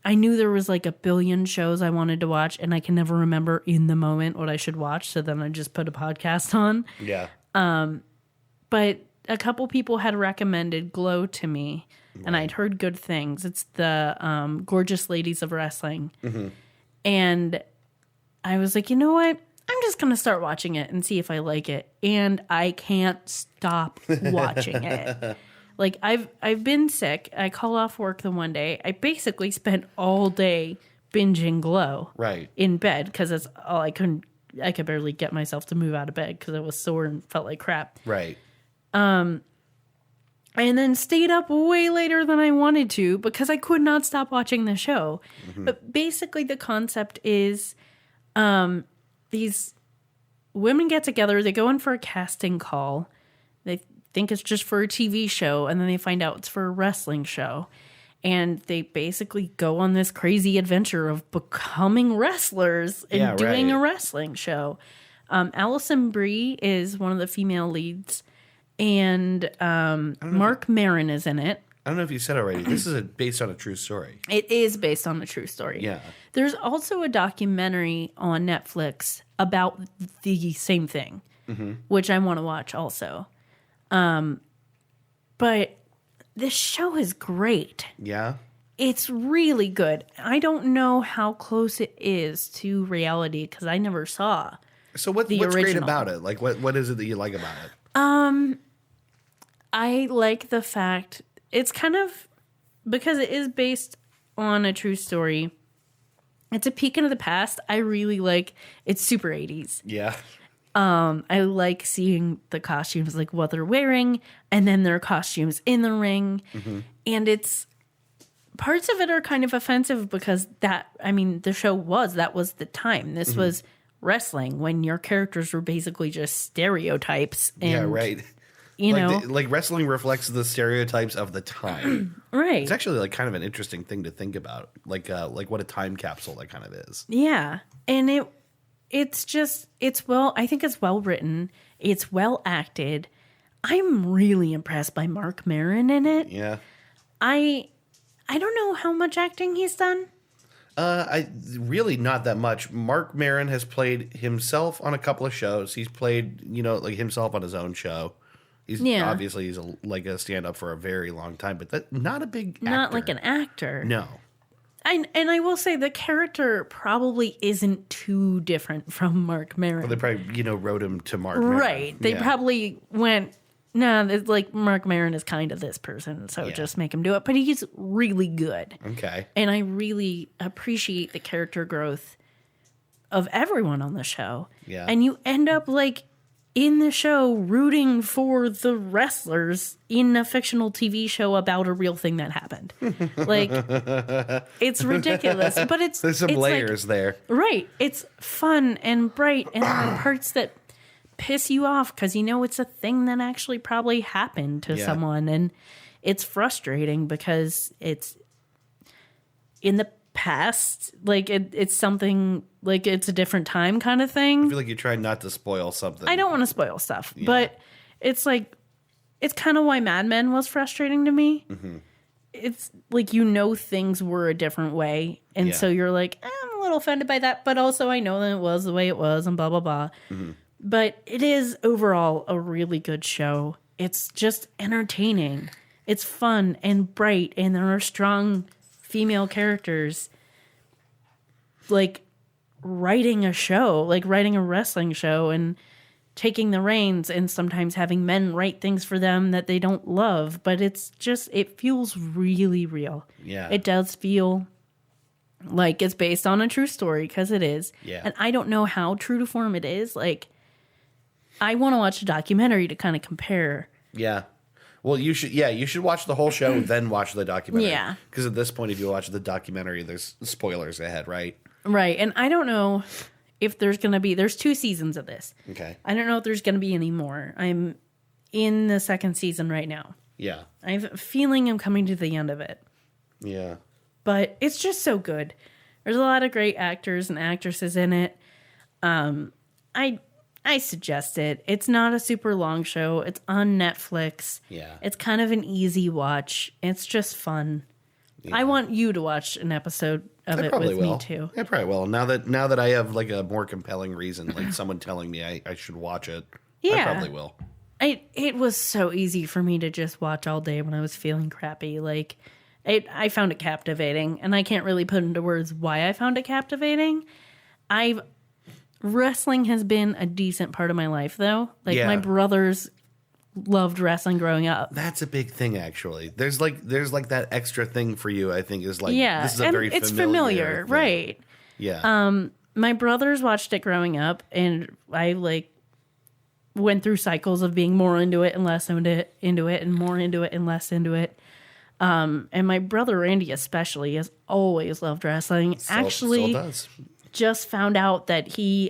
I knew there was like a billion shows I wanted to watch and I can never remember in the moment what I should watch. So then I just put a podcast on. Yeah. But a couple people had recommended Glow to me, and I'd heard good things. It's the Gorgeous Ladies of Wrestling. Mm-hmm. And I was like, you know what? I'm just going to start watching it and see if I like it. And I can't stop watching it. Like, I've been sick. I called off work the one day. I basically spent all day binging Glow. Right. In bed, because that's all I could barely get myself to move out of bed because I was sore and felt like crap. Right. And then stayed up way later than I wanted to because I could not stop watching the show. Mm-hmm. But basically the concept is these women get together, they go in for a casting call. They think it's just for a TV show, and then they find out it's for a wrestling show. And they basically go on this crazy adventure of becoming wrestlers and doing a wrestling show. Allison Brie is one of the female leads, and Mark Maron is in it. I don't know if you said already. This is based on a true story. It is based on a true story. Yeah. There's also a documentary on Netflix about the same thing, which I want to watch also. But this show is great. Yeah. It's really good. I don't know how close it is to reality because I never saw. So what's great about it? Like, what is it that you like about it? I like the fact it's kind of, because it is based on a true story, it's a peek into the past. I really like, it's super 80s. Yeah. I like seeing the costumes, like what they're wearing, and then their costumes in the ring. And it's, parts of it are kind of offensive because the show that was the time. This was wrestling when your characters were basically just stereotypes. And, yeah, right. You know, like wrestling reflects the stereotypes of the time. Right. It's actually like kind of an interesting thing to think about, like what a time capsule that kind of is. Yeah, and it's I think it's well written. It's well acted. I'm really impressed by Mark Maron in it. Yeah. I don't know how much acting he's done. I really not that much. Mark Maron has played himself on a couple of shows. He's played, like himself on his own show. Obviously he's a stand-up for a very long time, but not a big actor. Not like an actor. No. And I will say the character probably isn't too different from Mark Maron. Well, they probably, wrote him to Mark Maron. Right. They probably went, no, it's like Mark Maron is kind of this person, so just make him do it. But he's really good. Okay. And I really appreciate the character growth of everyone on the show. Yeah. And you end up like in the show rooting for the wrestlers in a fictional TV show about a real thing that happened. Like, it's ridiculous, but there's some layers there. Right. It's fun and bright, and there are parts that piss you off because it's a thing that actually probably happened to someone, and it's frustrating because it's in the past, like it's something like it's a different time kind of thing. I feel like you're trying not to spoil something. I don't want to spoil stuff, but it's like, it's kind of why Mad Men was frustrating to me. It's like, things were a different way, and so you're like, I'm a little offended by that, but also I know that it was the way it was, and blah blah blah. But it is overall a really good show. It's just entertaining. It's fun and bright, and there are strong female characters. Like writing a wrestling show and taking the reins, and sometimes having men write things for them that they don't love. But it feels really real. Yeah. It does feel like it's based on a true story, because it is. Yeah. And I don't know how true to form it is. Like, I want to watch a documentary to kind of compare. Yeah. Well, you should watch the whole show, then watch the documentary. Yeah. Because at this point, if you watch the documentary, there's spoilers ahead, right? Right. And I don't know if there's 2 seasons of this. Okay. I don't know if there's going to be any more. I'm in the 2nd season right now. Yeah. I have a feeling I'm coming to the end of it. Yeah. But it's just so good. There's a lot of great actors and actresses in it. I suggest it. It's not a super long show. It's on Netflix. Yeah. It's kind of an easy watch. It's just fun. Yeah. I want you to watch an episode of it with me too. I probably will. Now that I have like a more compelling reason, like someone telling me I should watch it, I probably will. It was so easy for me to just watch all day when I was feeling crappy. Like, I found it captivating, and I can't really put into words why I found it captivating. Wrestling has been a decent part of my life, though. Like, my brothers loved wrestling growing up. That's a big thing, actually. There's like that extra thing for you, I think, is like, this is a very familiar thing. Right? Yeah. My brothers watched it growing up, and I went through cycles of being more into it and less into it, and more into it and less into it. And my brother Randy especially has always loved wrestling. Still does. Just found out that he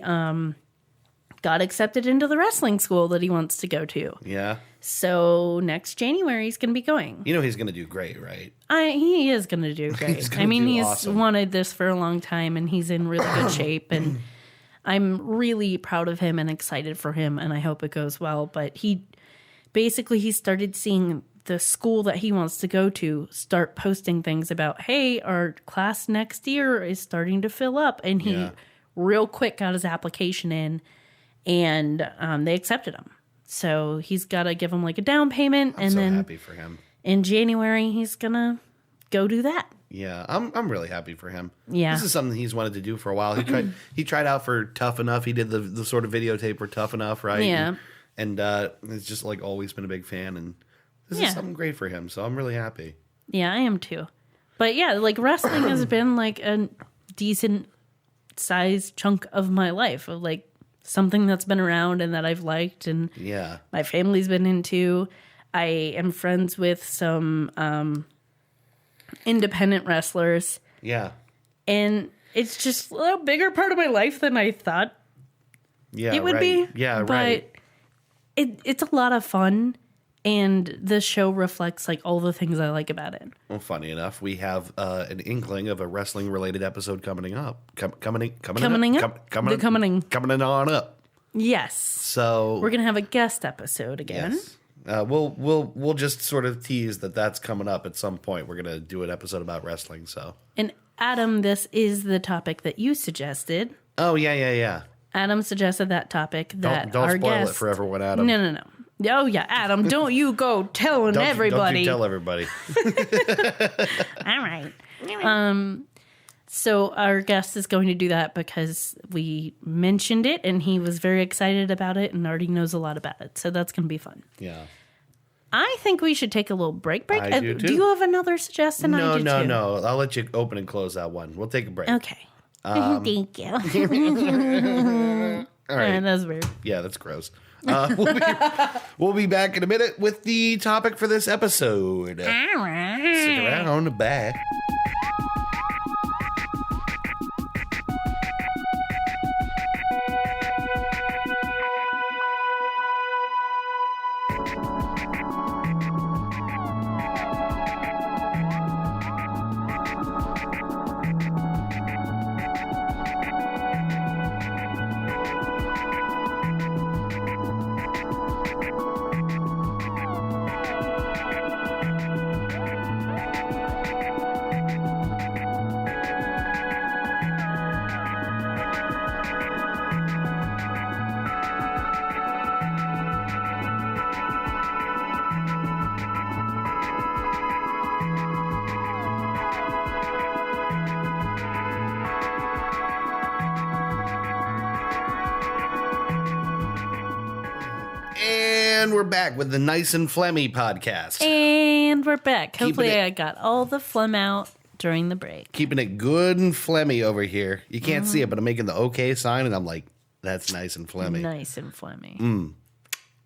got accepted into the wrestling school that he wants to go to. Yeah. So next January, he's going to be going. You know he's going to do great, right? He is going to do great. He's awesome. wanted this for a long time, and he's in really good shape. And I'm really proud of him and excited for him, and I hope it goes well. But he started seeing the school that he wants to go to start posting things about, hey, our class next year is starting to fill up. And he real quick got his application in, and they accepted him. So he's got to give him like a down payment. I'm so happy for him. In January, he's going to go do that. Yeah, I'm really happy for him. Yeah. This is something he's wanted to do for a while. He tried out for Tough Enough. He did the sort of videotape for Tough Enough, right? Yeah. And it's just like always been a big fan, and this is something great for him. So I'm really happy. Yeah, I am too. But yeah, like wrestling has been like a decent sized chunk of my life, of like something that's been around and that I've liked and my family's been into. I am friends with some independent wrestlers. Yeah. And it's just a bigger part of my life than I thought it would be. Yeah, but right. It's a lot of fun, and the show reflects like all the things I like about it. Well, funny enough, we have an inkling of a wrestling related episode coming up. Coming on up. Yes. So we're gonna have a guest episode again. Yes. We'll just sort of tease that's coming up at some point. We're gonna do an episode about wrestling. So. And Adam, this is the topic that you suggested. Oh yeah. Adam suggested that topic. That don't our spoil guest, it for everyone, Adam. No. Oh yeah, Adam, don't you go telling everybody. Don't you tell everybody. All right. So our guest is going to do that because we mentioned it and he was very excited about it and already knows a lot about it. So that's going to be fun. Yeah. I think we should take a little break. I do too. Do you have another suggestion? No. I'll let you open and close that one. We'll take a break. Okay. Thank you. All right. That's weird. Yeah, that's gross. We'll be back in a minute with the topic for this episode. All right. Stick around. Bye. And we're back with the Nice and Phlegmy podcast. And we're back. Hopefully I got all the phlegm out during the break. Keeping it good and phlegmy over here. You can't see it, but I'm making the okay sign, and I'm like, that's nice and phlegmy. Nice and phlegmy.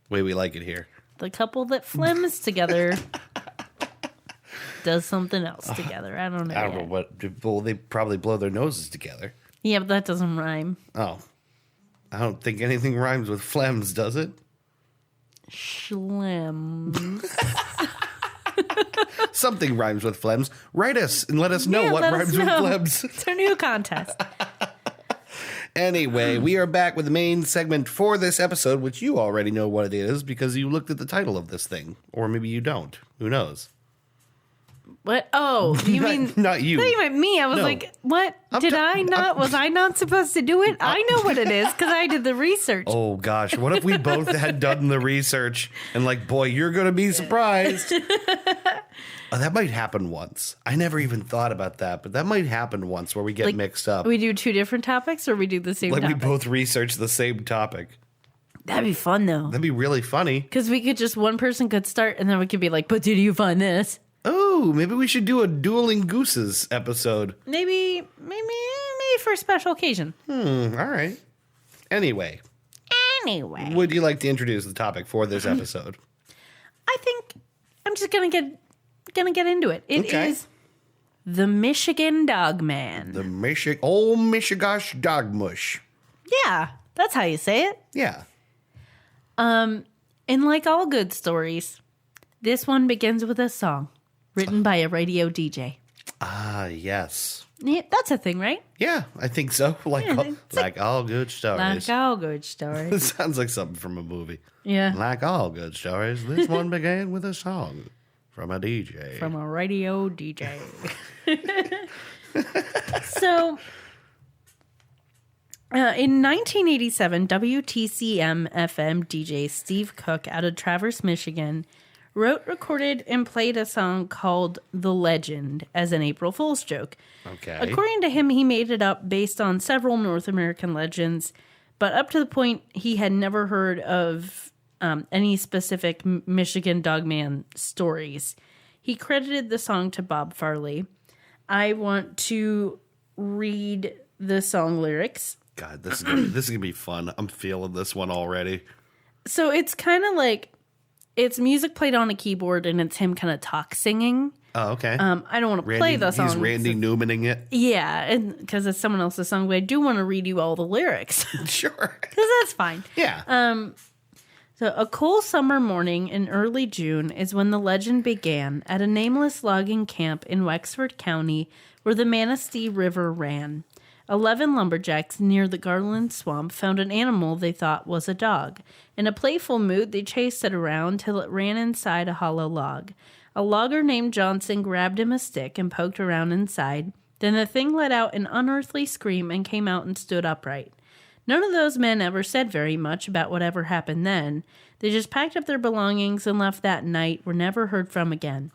Way we like it here. The couple that phlegms together does something else together. I don't know. I don't know what. Well, they probably blow their noses together. Yeah, but that doesn't rhyme. Oh. I don't think anything rhymes with phlegms, does it? Schlems. Something rhymes with phlegms. Write us and let us know what rhymes with phlegms. It's our new contest. Anyway, we are back with the main segment for this episode, which you already know what it is because you looked at the title of this thing. Or maybe you don't. Who knows? What? Oh, you mean not you? I thought you meant me. I was like, what? Was I not supposed to do it? I know what it is because I did the research. Oh gosh, what if we both had done the research and like, boy, you're gonna be surprised. That might happen once. I never even thought about that, but that might happen once where we get mixed up. We do two different topics, or we do the same. Like topic? we both research the same topic. That'd be fun though. That'd be really funny because we could just one person could start, and then we could be like, "But did you find this?" Oh, maybe we should do a Dueling Gooses episode. Maybe for a special occasion. All right. Anyway. Would you like to introduce the topic for this episode? I think I'm just gonna get into it. It is the Michigan Dog Man. The Michigosh Dogmoosh. Yeah. That's how you say it. Yeah. And like all good stories, this one begins with a song written by a radio DJ. Ah, yes. Yeah, that's a thing, right? Yeah, I think so. Like all good stories. Like all good stories. It sounds like something from a movie. Yeah. Like all good stories, this one began with a song from a DJ. From a radio DJ. So, in 1987, WTCM FM DJ Steve Cook out of Traverse, Michigan, wrote, recorded, and played a song called The Legend as an April Fool's joke. Okay. According to him, he made it up based on several North American legends, but up to the point he had never heard of any specific Michigan Dogman stories. He credited the song to Bob Farley. I want to read the song lyrics. God, this is gonna be fun. I'm feeling this one already. So it's kind of like, it's music played on a keyboard and it's him kind of talk singing. Oh, okay. I don't want to play the song. He's Randy Newmaning it. Yeah, because it's someone else's song, but I do want to read you all the lyrics. Sure. Because that's fine. Yeah. So, a cool summer morning in early June is when the legend began at a nameless logging camp in Wexford County where the Manistee River ran. 11 lumberjacks near the Garland Swamp found an animal they thought was a dog. In a playful mood, they chased it around till it ran inside a hollow log. A logger named Johnson grabbed him a stick and poked around inside. Then the thing let out an unearthly scream and came out and stood upright. None of those men ever said very much about whatever happened then. They just packed up their belongings and left that night, were never heard from again.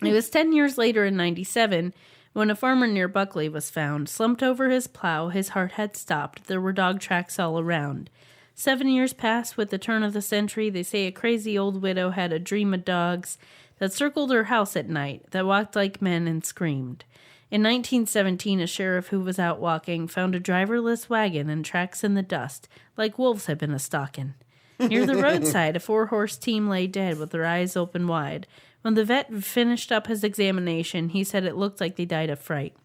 It was 10 years later in 97 when a farmer near Buckley was found. Slumped over his plow, his heart had stopped. There were dog tracks all around. 7 years passed with the turn of the century. They say a crazy old widow had a dream of dogs that circled her house at night, that walked like men and screamed. In 1917, a sheriff who was out walking found a driverless wagon and tracks in the dust, like wolves had been a-stalking. Near the roadside, a 4-horse team lay dead with their eyes open wide. When the vet finished up his examination, he said it looked like they died of fright.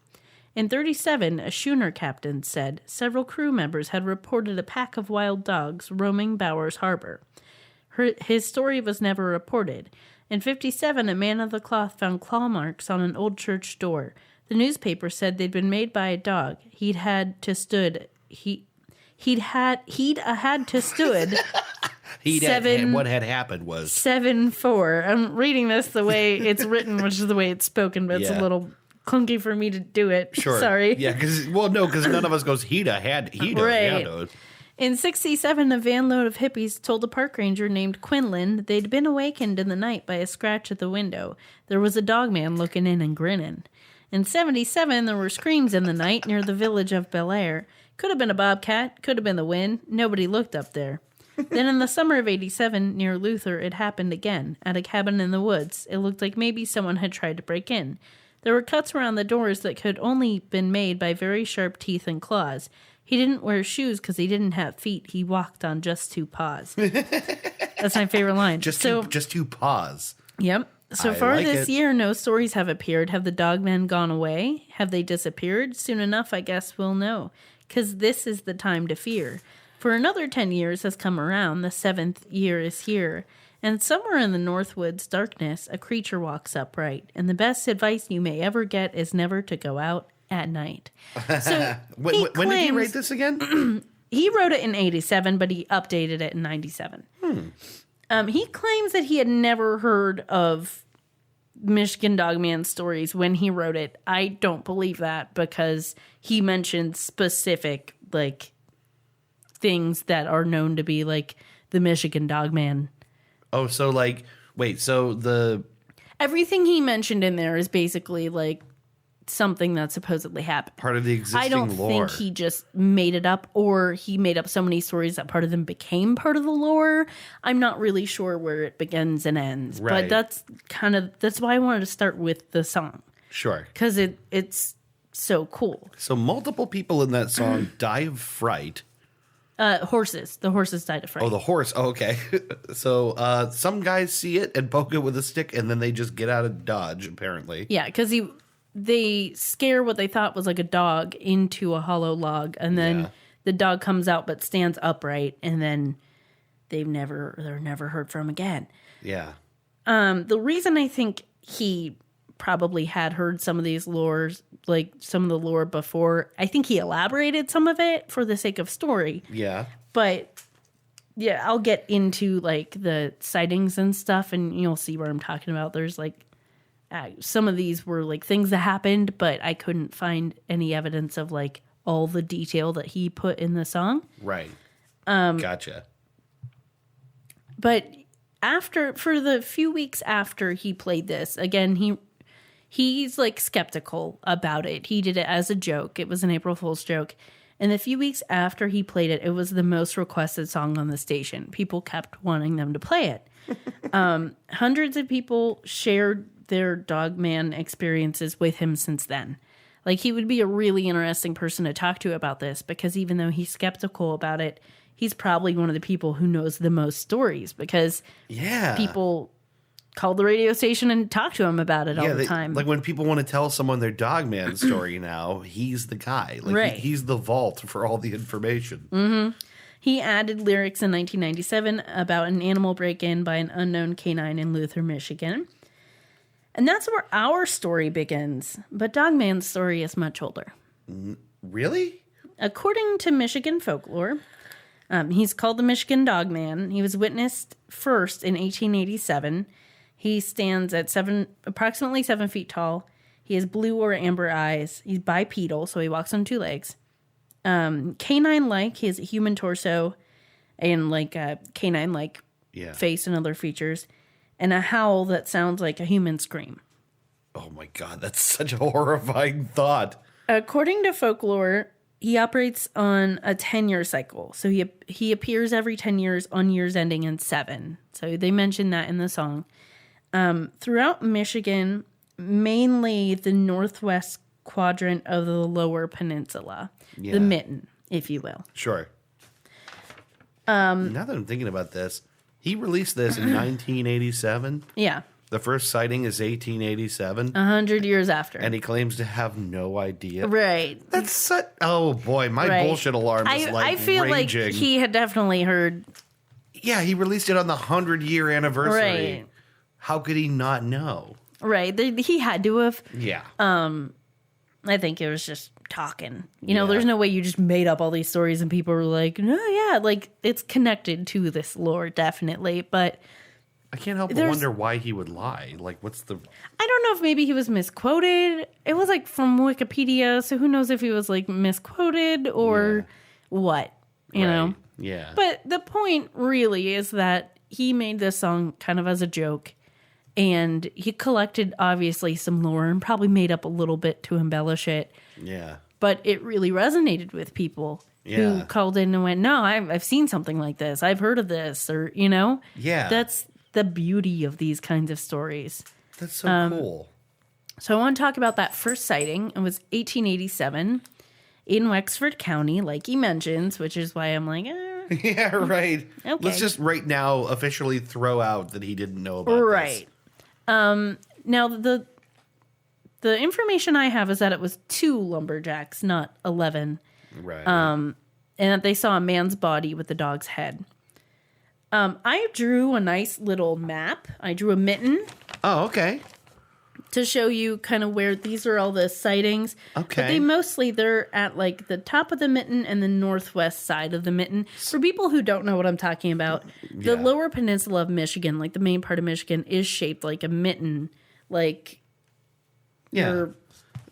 In 37, a schooner captain said several crew members had reported a pack of wild dogs roaming Bowers Harbor. His story was never reported. In 57, a man of the cloth found claw marks on an old church door. The newspaper said they'd been made by a dog. He'd had to stood. What had happened was 7-4. I'm reading this the way it's written, which is the way it's spoken, but it's a little clunky for me to do it. Sure. Sorry. Yeah, because none of us goes had. Right. In 67, a van load of hippies told a park ranger named Quinlan they'd been awakened in the night by a scratch at the window. There was a dog man looking in and grinning. In 77, there were screams in the night near the village of Bel Air. Could have been a bobcat, could have been the wind. Nobody looked up there. Then in the summer of 87, near Luther, it happened again. At a cabin in the woods, it looked like maybe someone had tried to break in. There were cuts around the doors that could only been made by very sharp teeth and claws. He didn't wear shoes because he didn't have feet. He walked on just 2 paws. That's my favorite line. Just two paws. Yep. So far like this it. year, no stories have appeared. Have the dogmen gone away? Have they disappeared? Soon enough, I guess we'll know. Because this is the time to fear. For another 10 years has come around. The 7th year is here. And somewhere in the Northwoods darkness, a creature walks upright. And the best advice you may ever get is never to go out at night. So when did he write this again? He wrote it in 87, but he updated it in 97. He claims that he had never heard of Michigan Dogman stories when he wrote it. I don't believe that because he mentioned specific, things that are known to be, the Michigan Dogman. Oh, so, everything he mentioned in there is basically, something that supposedly happened. part of the existing I don't lore. think he just made it up or he made up so many stories that part of them became part of the lore. I'm not really sure where it begins and ends. Right. But that's why I wanted to start with the song. Sure. Because it's so cool. So multiple people in that song die of fright. Horses. The horses died of fright. Oh, the horse. Oh, okay. So some guys see it and poke it with a stick and then they just get out of Dodge, apparently. Yeah, because they scare what they thought was like a dog into a hollow log, and then the dog comes out but stands upright, and then they're never heard from again. Yeah. The reason I think he probably had heard some of these lores, like some of the lore before, I think he elaborated some of it for the sake of story. Yeah. But yeah, I'll get into like the sightings and stuff, and you'll see where I'm talking about. There's like some of these were like things that happened, but I couldn't find any evidence of like all the detail that he put in the song. Right. Gotcha. But for the few weeks after he played this, again, he's like skeptical about it. He did it as a joke. It was an April Fool's joke. And the few weeks after he played it, it was the most requested song on the station. People kept wanting them to play it. Hundreds of people shared their Dogman experiences with him since then. Like, he would be a really interesting person to talk to about this, because even though he's skeptical about it, he's probably one of the people who knows the most stories, because people call the radio station and talk to him about it all the time. Like, when people want to tell someone their Dogman story now, he's the guy. Like, right. He's the vault for all the information. Mm-hmm. He added lyrics in 1997 about an animal break-in by an unknown canine in Luther, Michigan. And that's where our story begins. But Dogman's story is much older. Really? According to Michigan folklore, he's called the Michigan Dogman. He was witnessed first in 1887. He stands at approximately 7 feet tall. He has blue or amber eyes. He's bipedal, so he walks on 2 legs. Canine-like, he has a human torso and like a canine-like face and other features, and a howl that sounds like a human scream. Oh my God, that's such a horrifying thought. According to folklore, he operates on a 10-year cycle. So he appears every 10 years on years ending in 7. So they mention that in the song. Throughout Michigan, mainly the northwest quadrant of the lower peninsula, the mitten, if you will. Sure. Now that I'm thinking about this, he released this in 1987. Yeah. The first sighting is 1887. 100 years after. And he claims to have no idea. Right. That's such... Oh, boy. My bullshit alarm is I feel raging. like he had definitely heard... Yeah, he released it on the 100-year anniversary. Right. How could he not know? Right. He had to have. Yeah. I think it was just talking. You know, there's no way you just made up all these stories and people were like, no, yeah, like it's connected to this lore, definitely. But I can't help but wonder why he would lie. Like, what's the... I don't know if maybe he was misquoted. It was like from Wikipedia, so who knows if he was like misquoted or what, you know? Yeah. But the point really is that he made this song kind of as a joke. And he collected, obviously, some lore and probably made up a little bit to embellish it. Yeah. But it really resonated with people who called in and went, no, I've seen something like this. I've heard of this. Or, you know? Yeah. That's the beauty of these kinds of stories. That's so cool. So I want to talk about that first sighting. It was 1887 in Wexford County, like he mentions, which is why I'm like, Yeah, right. Okay. Let's just right now officially throw out that he didn't know about this. Right. Now, the information I have is that it was 2 lumberjacks, not 11. Right. And that they saw a man's body with the dog's head. I drew a nice little map. I drew a mitten. Oh, okay. To show you kind of where these are all the sightings. Okay. But they're at like the top of the mitten and the northwest side of the mitten. For people who don't know what I'm talking about, the lower peninsula of Michigan, like the main part of Michigan, is shaped like a mitten. Like,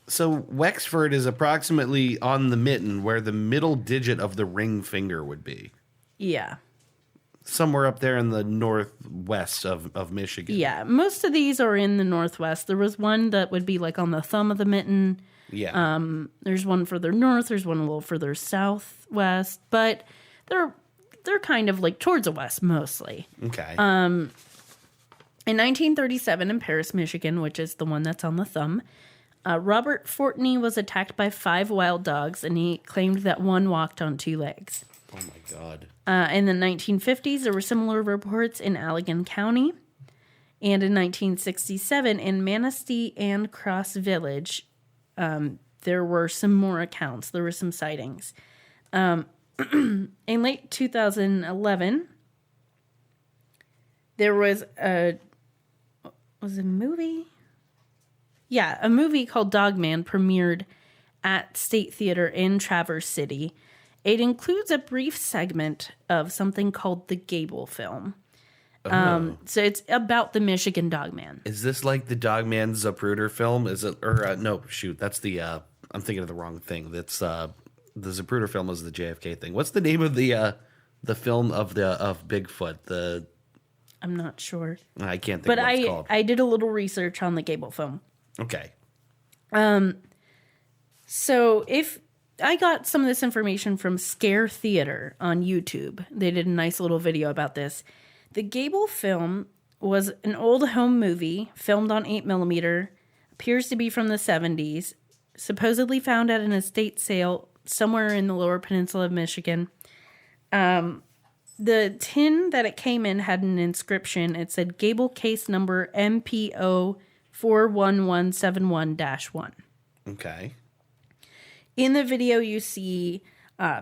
so Wexford is approximately on the mitten where the middle digit of the ring finger would be. Yeah. Somewhere up there in the northwest of Michigan. Yeah, most of these are in the northwest. There was one that would be like on the thumb of the mitten. Yeah. There's one further north. There's one a little further southwest. But they're kind of like towards the west mostly. Okay. In 1937 in Paris, Michigan, which is the one that's on the thumb, Robert Fortney was attacked by 5 wild dogs, and he claimed that one walked on 2 legs. Oh, my God. In the 1950s, there were similar reports in Allegan County. And in 1967, in Manistee and Cross Village, there were some more accounts. There were some sightings. in late 2011, there was a movie? Yeah, a movie called Dogman premiered at State Theater in Traverse City. It includes a brief segment of something called the Gable film. So it's about the Michigan Dogman. Is this like the Dogman Zapruder film? Is it? Or no, shoot, that's the. I'm thinking of the wrong thing. That's the Zapruder film was the JFK thing. What's the name of the film of Bigfoot? I'm not sure, I can't think. But of what it's called. I did a little research on the Gable film. Okay. So if I got some of this information from Scare Theater on YouTube, they did a nice little video about this. The Gable film was an old home movie filmed on 8mm, appears to be from the 70s, supposedly found at an estate sale somewhere in the lower peninsula of Michigan. The tin that it came in had an inscription. It said Gable case number MPO 41171-1. Okay. In the video, you see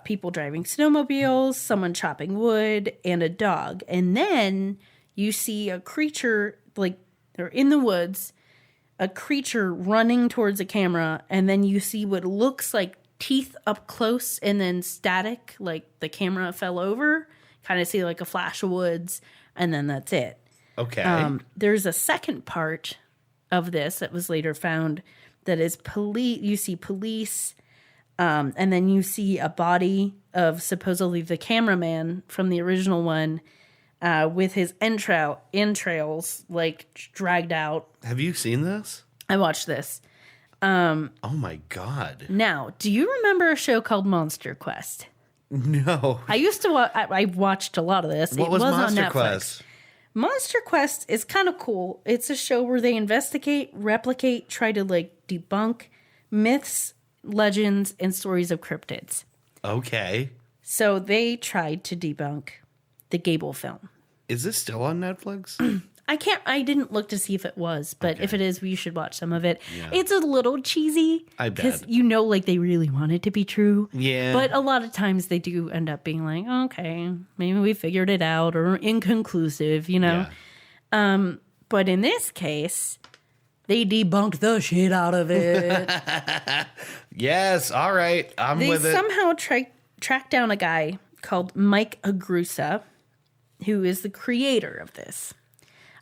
people driving snowmobiles, someone chopping wood, and a dog. And then you see a creature, like they're in the woods, a creature running towards the camera, and then you see what looks like teeth up close and then static, like the camera fell over. Kind of see like a flash of woods, and then that's it. Okay. There's a second part of this that was later found that is police. You see police, and then you see a body of supposedly the cameraman from the original one with his entrails like dragged out. Have you seen this? I watched this. Oh my God. Now, do you remember a show called Monster Quest? No. I used to I watched a lot of this. What was Monster Quest? Monster Quest is kind of cool. It's a show where they investigate, replicate, try to like debunk myths, legends, and stories of cryptids. Okay. So they tried to debunk the Gable film. Is this still on Netflix? I didn't look to see if it was, but Okay. if it is, we should watch some of it. Yeah. It's a little cheesy. I Because bet. like they really want it to be true. Yeah. But a lot of times they do end up being like, okay, maybe we figured it out, or inconclusive, Yeah. But in this case, they debunked the shit out of it. Yes. All right. I'm They with it. somehow tracked down a guy called Mike Agrusa, who is the creator of this.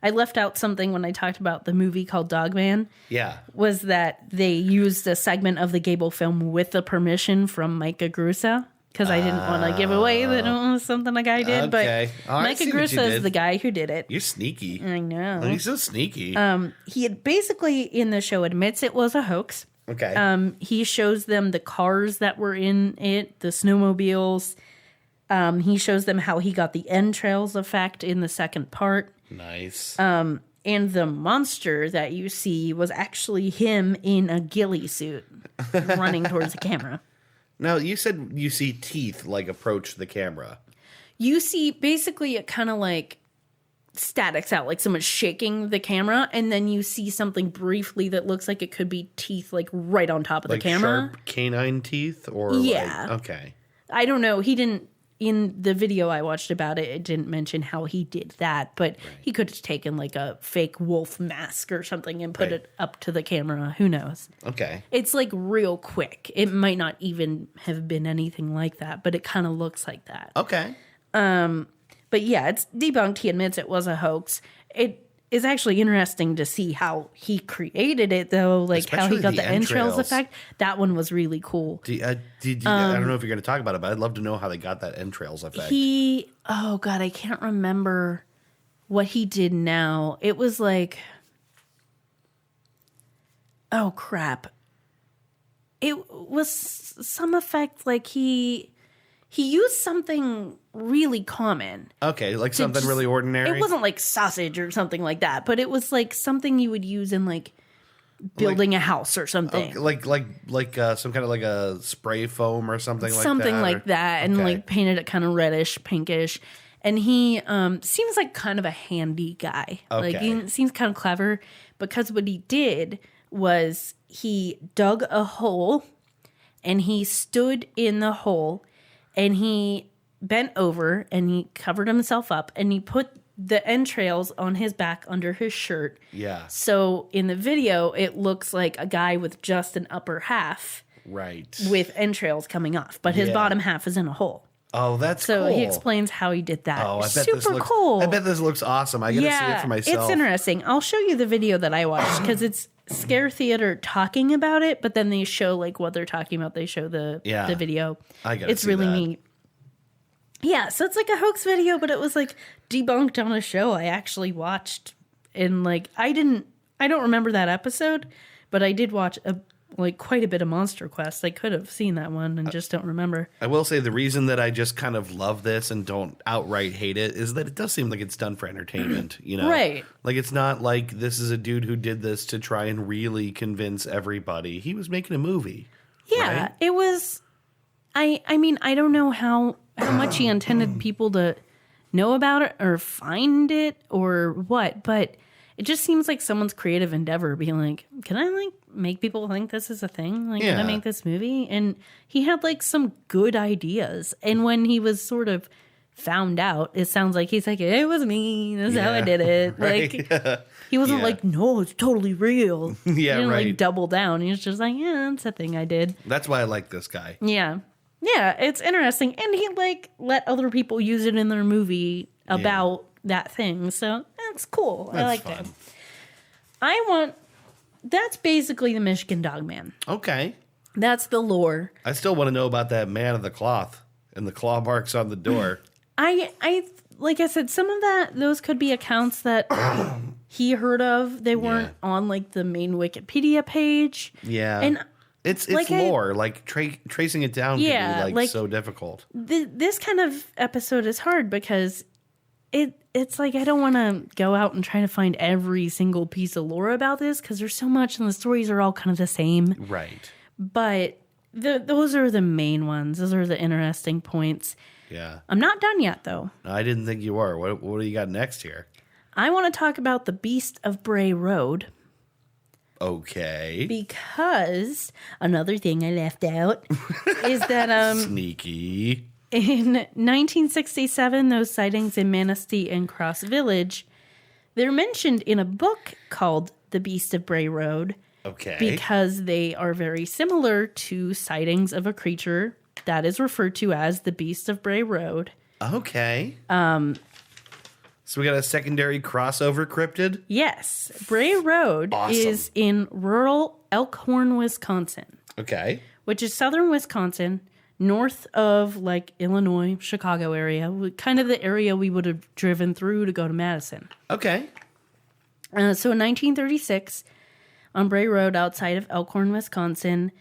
I left out something when I talked about the movie called Dogman, Yeah. was that they used a segment of the Gable film with the permission from Mike Agrusa, because I didn't want to give away that it was something a guy did. Okay. But Oh, I Mike see what you Agrusa is did. the guy who did it. You're sneaky. I know. You're so sneaky. He had basically in the show admits it was a hoax. Okay. He shows them the cars that were in it, the snowmobiles. He shows them how he got the entrails effect in the second part. Nice. And the monster that you see was actually him in a ghillie suit running towards the camera. Now, you said you see teeth like approach the camera. You see basically it kind of like statics out, like someone's shaking the camera, and then you see something briefly that looks like it could be teeth like right on top of Like the camera. sharp canine teeth? Or Yeah. Like, okay. I don't know. He didn't, in the video I watched about it, it didn't mention how he did that, but he could have taken like a fake wolf mask or something and put Right. it up to the camera. Who knows? Okay. It's like real quick. It might not even have been anything like that, but it kind of looks like that. Okay. But yeah, it's debunked. He admits it was a hoax. It is actually interesting to see how he created it, though, like how he Especially got the the entrails entrails. effect. That one was really cool. I don't know if you're going to talk about it, but I'd love to know how they got that entrails effect. Oh God, I can't remember what he did now. It was like, oh crap. It was some effect like he used something really common. Okay, like something just- really ordinary. It wasn't like sausage or something like that, but it was like something you would use in like building a house or something. like some kind of like a spray foam or something like that. Something like or- that, and Okay. like painted it kind of reddish, pinkish. And he seems like kind of a handy guy. Like Okay. he seems kind of clever, because what he did was he dug a hole and he stood in the hole and he bent over and he covered himself up and he put the entrails on his back under his shirt. Yeah. So in the video, it looks like a guy with just an upper half. Right. With entrails coming off, but his bottom half is in a hole. Oh, that's so cool. So he explains how he did that. Oh, I bet Super this looks cool. I bet this looks awesome. I got to see it for myself. It's interesting. I'll show you the video that I watched because it's Scare Theater talking about it, but then they show like what they're talking about. They show the video. It's really neat. Yeah, so it's like a hoax video, but it was like debunked on a show I actually watched. And like I don't remember that episode, but I did watch quite a bit of Monster Quest. I could have seen that one and just don't remember. I will say the reason that I just kind of love this and don't outright hate it is that it does seem like it's done for entertainment, you know? Right. Like it's not like this is a dude who did this to try and really convince everybody. He was making a movie. Yeah, right? It was I mean, I don't know how much he intended people to know about it or find it or what, but it just seems like someone's creative endeavor being like, can I like make people think this is a thing? Like, can I make this movie? And he had like some good ideas. And when he was sort of found out, it sounds like he's like, it was me. This is how I did it. Right. Like, he wasn't like, no, it's totally real. Yeah, he didn't right. like double down. He was just like, yeah, that's a thing I did. That's why I like this guy. Yeah. Yeah, it's interesting. And he like let other people use it in their movie about that thing. So that's cool. I like that. That's basically the Michigan Dog Man. Okay. That's the lore. I still want to know about that man of the cloth and the claw marks on the door. I like I said, some of those could be accounts that he heard of. They weren't on like the main Wikipedia page. Yeah. And it's like lore. Tracing it down can be like so difficult. This kind of episode is hard because it's like I don't want to go out and try to find every single piece of lore about this because there's so much and the stories are all kind of the same. Right. But those are the main ones. Those are the interesting points. Yeah. I'm not done yet, though. I didn't think you were. What do you got next here? I want to talk about the Beast of Bray Road. Okay. Because another thing I left out is that sneaky. In 1967, those sightings in Manistee and Cross Village, they're mentioned in a book called The Beast of Bray Road. Okay. Because they are very similar to sightings of a creature that is referred to as the Beast of Bray Road. Okay. So we got a secondary crossover cryptid? Yes. Bray Road is in rural Elkhorn, Wisconsin. Okay. Which is southern Wisconsin, north of like Illinois, Chicago area, kind of the area we would have driven through to go to Madison. Okay. So in 1936, on Bray Road outside of Elkhorn, Wisconsin,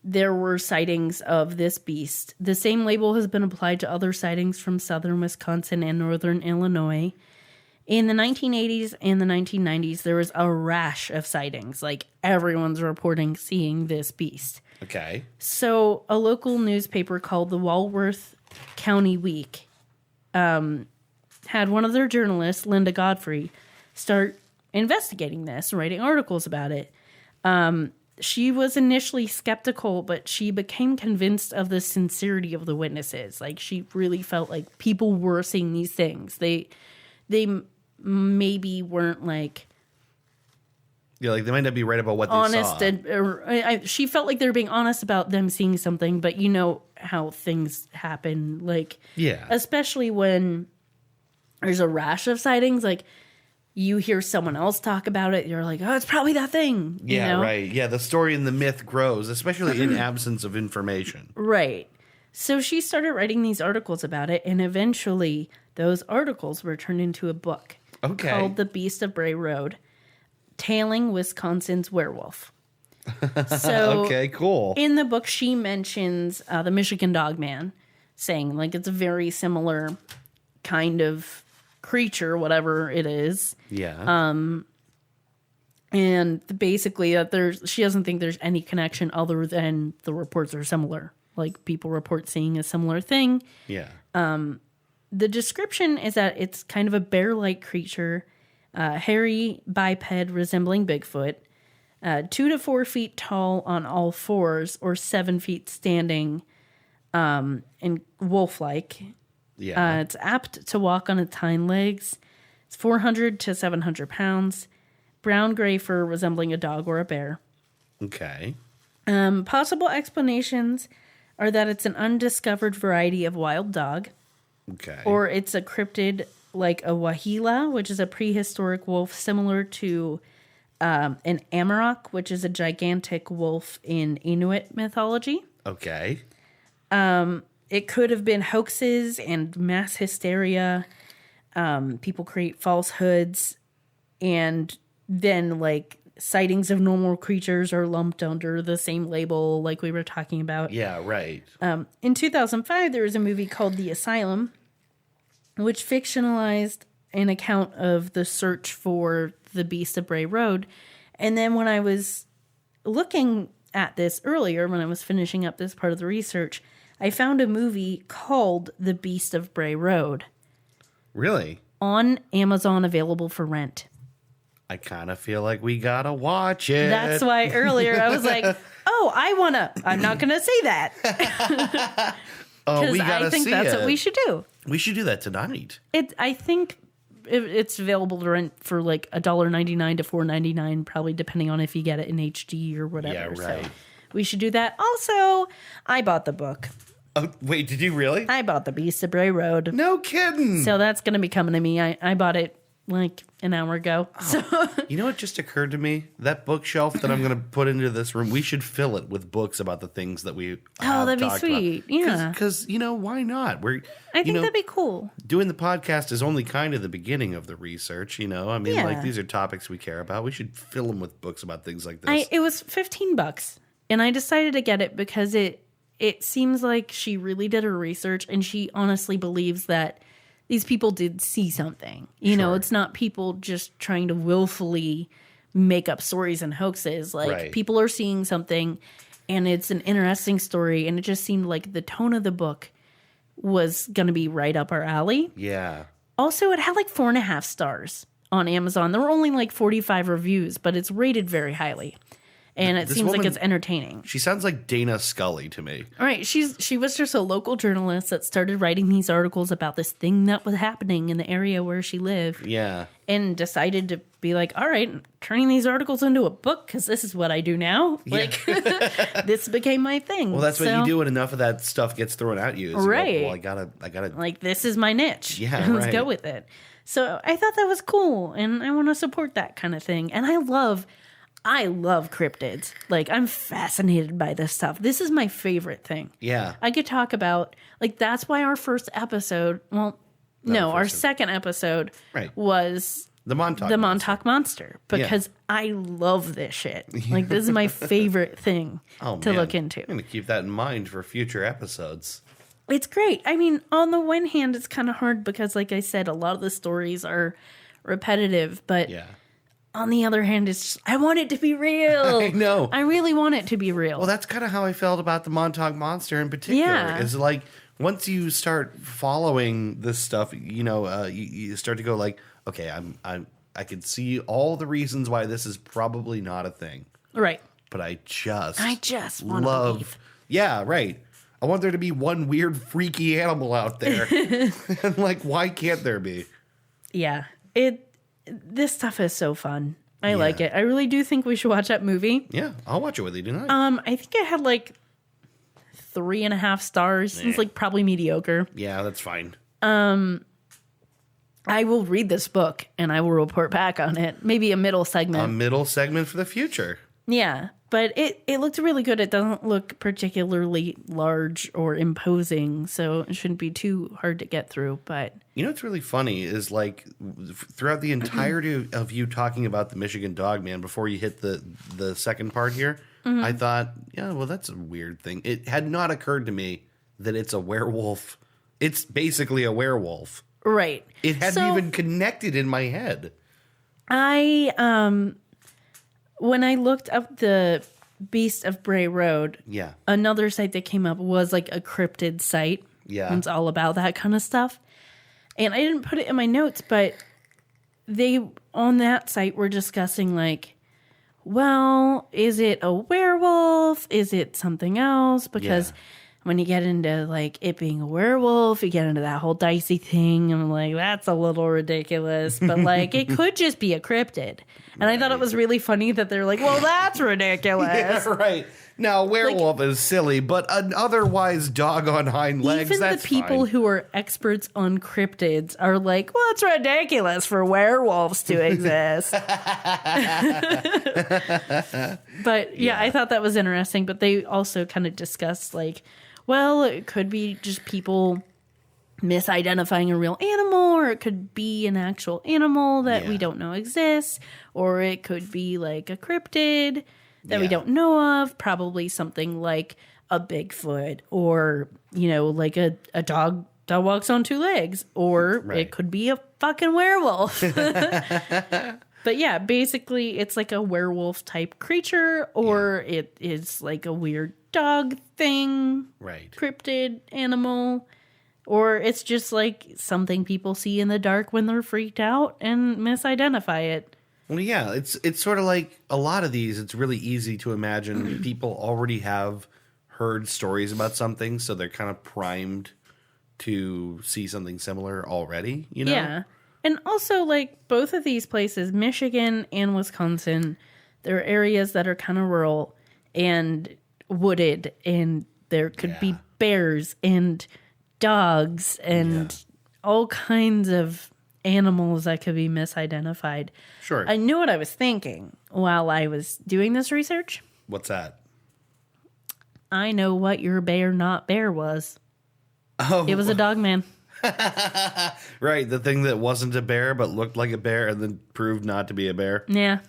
there were sightings of this beast. The same label has been applied to other sightings from southern Wisconsin and northern Illinois. In the 1980s and the 1990s, there was a rash of sightings. Like, everyone's reporting seeing this beast. Okay. So a local newspaper called the Walworth County Week had one of their journalists, Linda Godfrey, start investigating this, writing articles about it. She was initially skeptical, but she became convinced of the sincerity of the witnesses. Like, she really felt like people were seeing these things. They maybe weren't like... Yeah, like they might not be right about what they honest saw. She felt like they were being honest about them seeing something, but you know how things happen. Like, especially when there's a rash of sightings, like... You hear someone else talk about it, you're like, oh, it's probably that thing. Yeah, you know? right. Yeah, the story and the myth grows, especially in absence of information. Right. So she started writing these articles about it, and eventually those articles were turned into a book called The Beast of Bray Road, Tailing Wisconsin's Werewolf. So okay, cool. In the book, she mentions the Michigan Dog Man, saying like it's a very similar kind of creature, whatever it is. Yeah. And basically that she doesn't think there's any connection other than the reports are similar. Like, people report seeing a similar thing. Yeah. The description is that it's kind of a bear-like creature, hairy biped resembling Bigfoot, 2 to 4 feet tall on all fours or 7 feet standing. and wolf-like. Yeah. It's apt to walk on its hind legs. It's 400 to 700 pounds. Brown-gray fur resembling a dog or a bear. Okay. Possible explanations are that it's an undiscovered variety of wild dog. Okay. Or it's a cryptid like a wahila, which is a prehistoric wolf similar to an amarok, which is a gigantic wolf in Inuit mythology. Okay. It could have been hoaxes and mass hysteria. People create falsehoods, and then like sightings of normal creatures are lumped under the same label like we were talking about. Yeah, right. In 2005, there was a movie called The Asylum, which fictionalized an account of the search for the Beast of Bray Road. And then when I was looking at this earlier, when I was finishing up this part of the research, I found a movie called The Beast of Bray Road. Really? On Amazon, available for rent. I kind of feel like we gotta watch it. That's why earlier I was like, I'm not going to say that. Oh, we Because gotta I think see that's it. what we should do. We should do that tonight. I think it's available to rent for like $1.99 to $4.99, probably depending on if you get it in HD or whatever. Yeah, right. So we should do that. Also, I bought the book. Oh, wait, did you really? I bought The Beast of Bray Road. No kidding. So that's going to be coming to me. I bought it like an hour ago. So You know what just occurred to me? That bookshelf that I'm going to put into this room, we should fill it with books about the things that we have that'd be talked sweet. about. Yeah. Because, why not? I think that'd be cool. Doing the podcast is only kind of the beginning of the research, I mean, Yeah. like, these are topics we care about. We should fill them with books about things like this. It was $15, and I decided to get it because it seems like she really did her research, and she honestly believes that these people did see something. It's not people just trying to willfully make up stories and hoaxes. Like, Right. people are seeing something, and it's an interesting story, and it just seemed like the tone of the book was going to be right up our alley. Yeah. Also, it had like 4.5 stars on Amazon. There were only like 45 reviews, but it's rated very highly. And it This seems like woman- it's entertaining. She sounds like Dana Scully to me. All right, she was just a local journalist that started writing these articles about this thing that was happening in the area where she lived, Yeah. and decided to be like, all right, I'm turning these articles into a book because this is what I do now. Like, this became my thing. Well, that's what you do when enough of that stuff gets thrown at you. Is you go, Right. well, I gotta. Like, this is my niche. Yeah, Let's right. go with it. So I thought that was cool, and I want to support that kind of thing. And I love cryptids. Like, I'm fascinated by this stuff. This is my favorite thing. Yeah. I could talk about, like, that's why our first episode, our second episode Right. was The Montauk. the Monster. Montauk Monster, because I love this shit. Like, this is my favorite thing to look into. I'm gonna keep that in mind for future episodes. It's great. I mean, on the one hand, it's kind of hard because, like I said, a lot of the stories are repetitive, but Yeah. on the other hand, it's just, I want it to be real. I know. I really want it to be real. Well, that's kind of how I felt about the Montauk Monster in particular. Yeah. Is like once you start following this stuff, you start to go like, okay, I can see all the reasons why this is probably not a thing, Right. but I just want to believe. Yeah, right. I want there to be one weird, freaky animal out there, and like, why can't there be? Yeah. This stuff is so fun. I like it. I really do think we should watch that movie. Yeah, I'll watch it with you tonight. I think it had like 3.5 stars. It's like probably mediocre. Yeah, that's fine. I will read this book and I will report back on it. Maybe a middle segment. A middle segment for the future. Yeah, but it looked really good. It doesn't look particularly large or imposing, so it shouldn't be too hard to get through. But You know what's really funny is like throughout the entirety of you talking about the Michigan dog man before you hit the second part here, I thought, yeah, well, that's a weird thing. It had not occurred to me that it's a werewolf. It's basically a werewolf. right, It hadn't even connected in my head. When I looked up the Beast of Bray Road, Yeah. another site that came up was like a cryptid site. Yeah. It's all about that kind of stuff. And I didn't put it in my notes, but they on that site were discussing like, well, is it a werewolf? Is it something else? Because when you get into like it being a werewolf, you get into that whole dicey thing. I'm like, that's a little ridiculous, but like it could just be a cryptid. And I thought it was really funny that they're like, well, that's ridiculous. Yeah, right. Now, werewolf is silly, but an otherwise dog on hind legs, even that's the people fine. who are experts on cryptids are like, well, it's ridiculous for werewolves to exist. But yeah, I thought that was interesting. But they also kind of discussed like, well, it could be just people misidentifying a real animal, or it could be an actual animal that we don't know exists, or it could be like a cryptid that we don't know of, probably something like a Bigfoot, or, you know, like a dog that walks on two legs, or it could be a fucking werewolf. But yeah, basically it's like a werewolf type creature, or it is like a weird dog thing, cryptid animal, or it's just like something people see in the dark when they're freaked out and misidentify it. Well, yeah, it's sort of like a lot of these. It's really easy to imagine people already have heard stories about something, so they're kind of primed to see something similar already, you know? Yeah. And also, like, both of these places, Michigan and Wisconsin, there are areas that are kind of rural and wooded, and there could be bears and dogs and all kinds of animals that could be misidentified. Sure. I knew what I was thinking while I was doing this research. What's that? I know what your bear not bear was. Oh. It was a dog man. Right, the thing that wasn't a bear but looked like a bear and then proved not to be a bear. Yeah.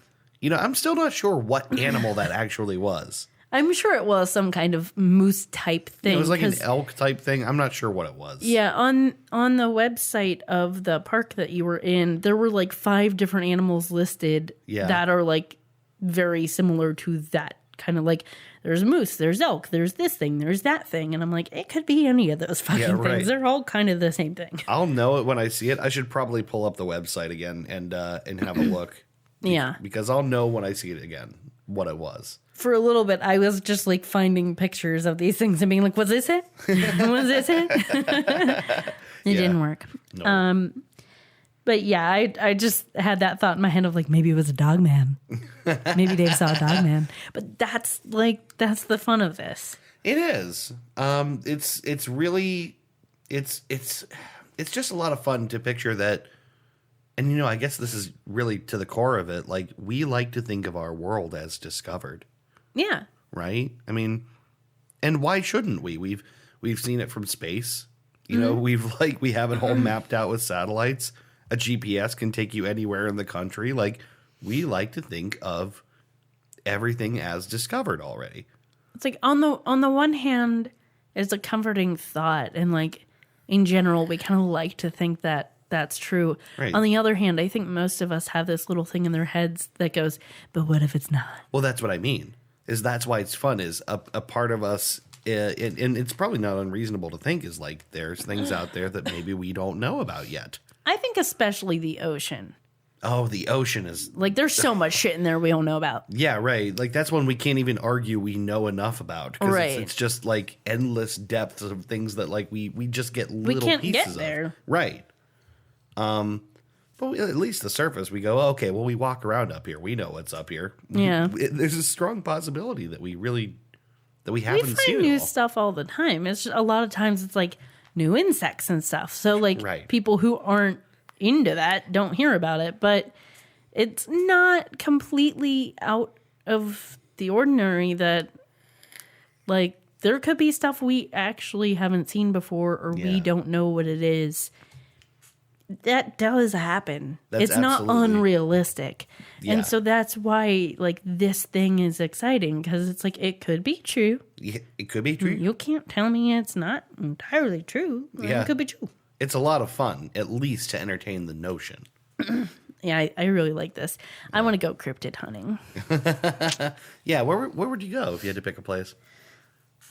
You know, I'm still not sure what animal that actually was. I'm sure it was some kind of moose type thing. It was like an elk type thing. I'm not sure what it was. Yeah, on the website of the park that you were in, there were like 5 different animals listed that are like very similar to that. Kind of like there's moose, there's elk, there's this thing, there's that thing. And I'm like, it could be any of those fucking things. They're all kind of the same thing. I'll know it when I see it. I should probably pull up the website again and have a look. Yeah. Because I'll know when I see it again what it was. For a little bit, I was just like finding pictures of these things and being like, was this it? Was this it? It didn't work. No. But yeah, I just had that thought in my head of like, maybe it was a dog man. Maybe Dave saw a dog man. But that's the fun of this. It is. It's really, it's just a lot of fun to picture that. And, you know, I guess this is really to the core of it. Like, we like to think of our world as discovered. Yeah. Right? I mean, and why shouldn't we? We've seen it from space. You know, we have it all mapped out with satellites. A GPS can take you anywhere in the country. Like, we like to think of everything as discovered already. It's like on the one hand, it's a comforting thought, and like in general, we kind of like to think that that's true. Right. On the other hand, I think most of us have this little thing in their heads that goes, but what if it's not? Well, that's what I mean. That's why it's fun, is a part of us, and it's probably not unreasonable to think, is like there's things out there that maybe we don't know about yet. I think especially the ocean. Oh, the ocean is... Like, there's so much shit in there we don't know about. Yeah, right. Like, that's one we can't even argue we know enough about. Because it's just, like, endless depths of things that, like, we just get little pieces of. We can't get there. Right. But at least the surface, we go, okay, well, we walk around up here. We know what's up here. Yeah. There's a strong possibility that we haven't seen it all. We find new stuff all the time. It's just, a lot of times it's, like, new insects and stuff. So, like, people who aren't into that don't hear about it. But it's not completely out of the ordinary that, like, there could be stuff we actually haven't seen before, or we don't know what it is. That does happen. It's not unrealistic. Yeah. And so that's why, like, this thing is exciting, because it's like, it could be true. Yeah, it could be true. You can't tell me it's not entirely true. Yeah. It could be true. It's a lot of fun, at least to entertain the notion. Yeah, I really like this. I want to go cryptid hunting. Yeah, where would you go if you had to pick a place?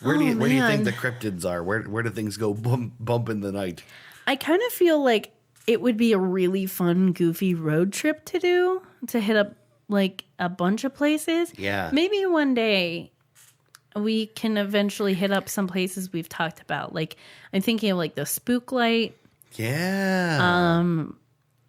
Where do you think the cryptids are? Where do things go bump in the night? I kind of feel like it would be a really fun, goofy road trip to do, to hit up like a bunch of places. Yeah. Maybe one day we can eventually hit up some places we've talked about. Like, I'm thinking of like the Spook Light. Yeah.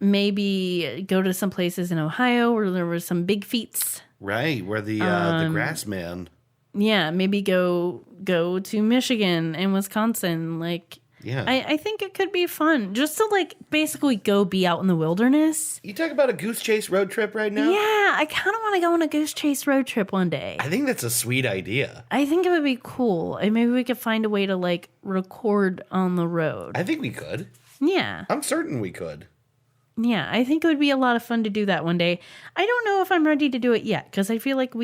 Maybe go to some places in Ohio where there were some big feats. Right, where the grass man. Yeah, maybe go to Michigan and Wisconsin. Like, Yeah. I think it could be fun just to like basically go be out in the wilderness. You talk about a goose chase road trip right now? Yeah, I kind of want to go on a goose chase road trip one day. I think that's a sweet idea. I think it would be cool. And maybe we could find a way to like record on the road. I think we could. Yeah. I'm certain we could. Yeah, I think it would be a lot of fun to do that one day. I don't know if I'm ready to do it yet because I feel like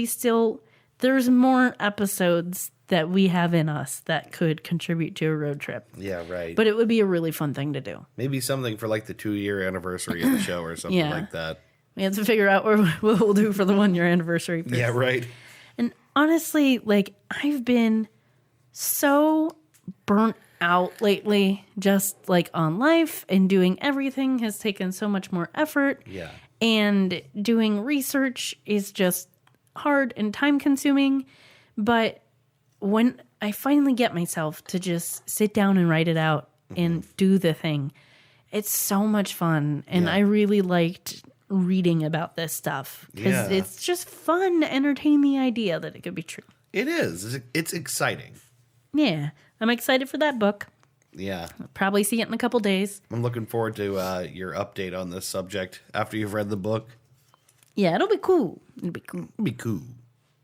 there's more episodes that we have in us that could contribut to a road trip. Yeah, right. But it would be a really fun thing to do. Maybe something for like the 2-year anniversary of the show or something like that. We have to figure out what we'll do for the 1-year anniversary first. Yeah, right. And honestly, like, I've been so burnt out lately, just like on life, and doing everything has taken so much more effort. Yeah. And doing research is just hard and time consuming. But when I finally get myself to just sit down and write it out and do the thing, it's so much fun. And I really liked reading about this stuff because it's just fun to entertain the idea that it could be true. It is. It's exciting. Yeah. I'm excited for that book. Yeah. I'll probably see it in a couple days. I'm looking forward to your update on this subject after you've read the book. Yeah, it'll be cool. It'll be cool. It'll be cool.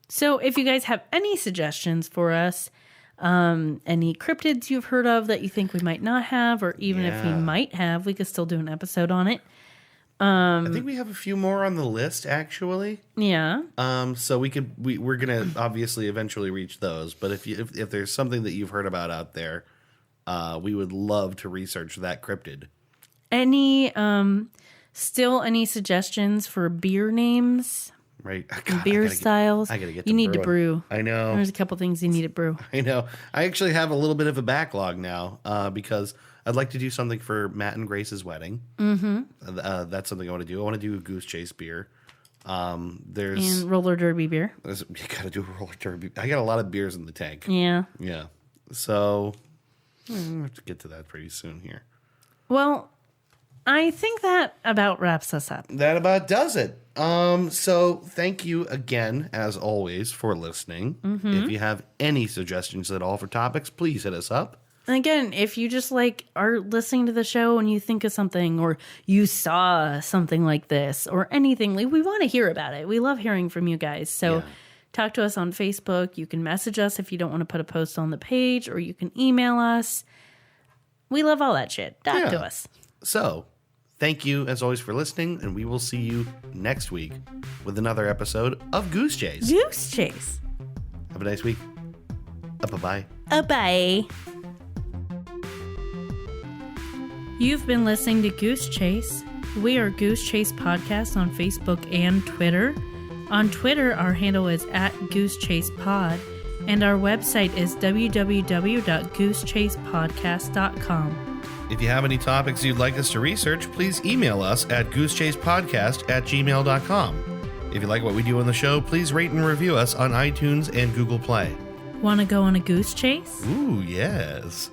So if you guys have any suggestions for us, any cryptids you've heard of that you think we might not have, or even if we might have, we could still do an episode on it. I think we have a few more on the list, actually. Yeah. So we're gonna obviously eventually reach those. But if there's something that you've heard about out there, we would love to research that cryptid. Any any suggestions for beer names? Right. Beer styles. I gotta get. You need to brew. I know. There's a couple things you need to brew. I know. I actually have a little bit of a backlog now because I'd like to do something for Matt and Grace's wedding. Mm-hmm. That's something I want to do. I want to do a goose chase beer. There's and roller derby beer. You gotta do a roller derby. I got a lot of beers in the tank. Yeah. Yeah. So we'll have to get to that pretty soon here. Well, I think that about wraps us up. That about does it. So thank you again, as always, for listening. Mm-hmm. If you have any suggestions at all for topics, please hit us up. And again, if you just like are listening to the show and you think of something, or you saw something like this or anything, like, we want to hear about it. We love hearing from you guys. So talk to us on Facebook. You can message us if you don't want to put a post on the page, or you can email us. We love all that shit. Talk to us. So thank you, as always, for listening, and we will see you next week with another episode of Goose Chase. Goose Chase. Have a nice week. Bye-bye. Bye. You've been listening to Goose Chase. We are Goose Chase Podcast on Facebook and Twitter. On Twitter, our handle is @GooseChasePod, and our website is www.goosechasepodcast.com. If you have any topics you'd like us to research, please email us at goosechasepodcast@gmail.com. If you like what we do on the show, please rate and review us on iTunes and Google Play. Want to go on a goose chase? Ooh, yes.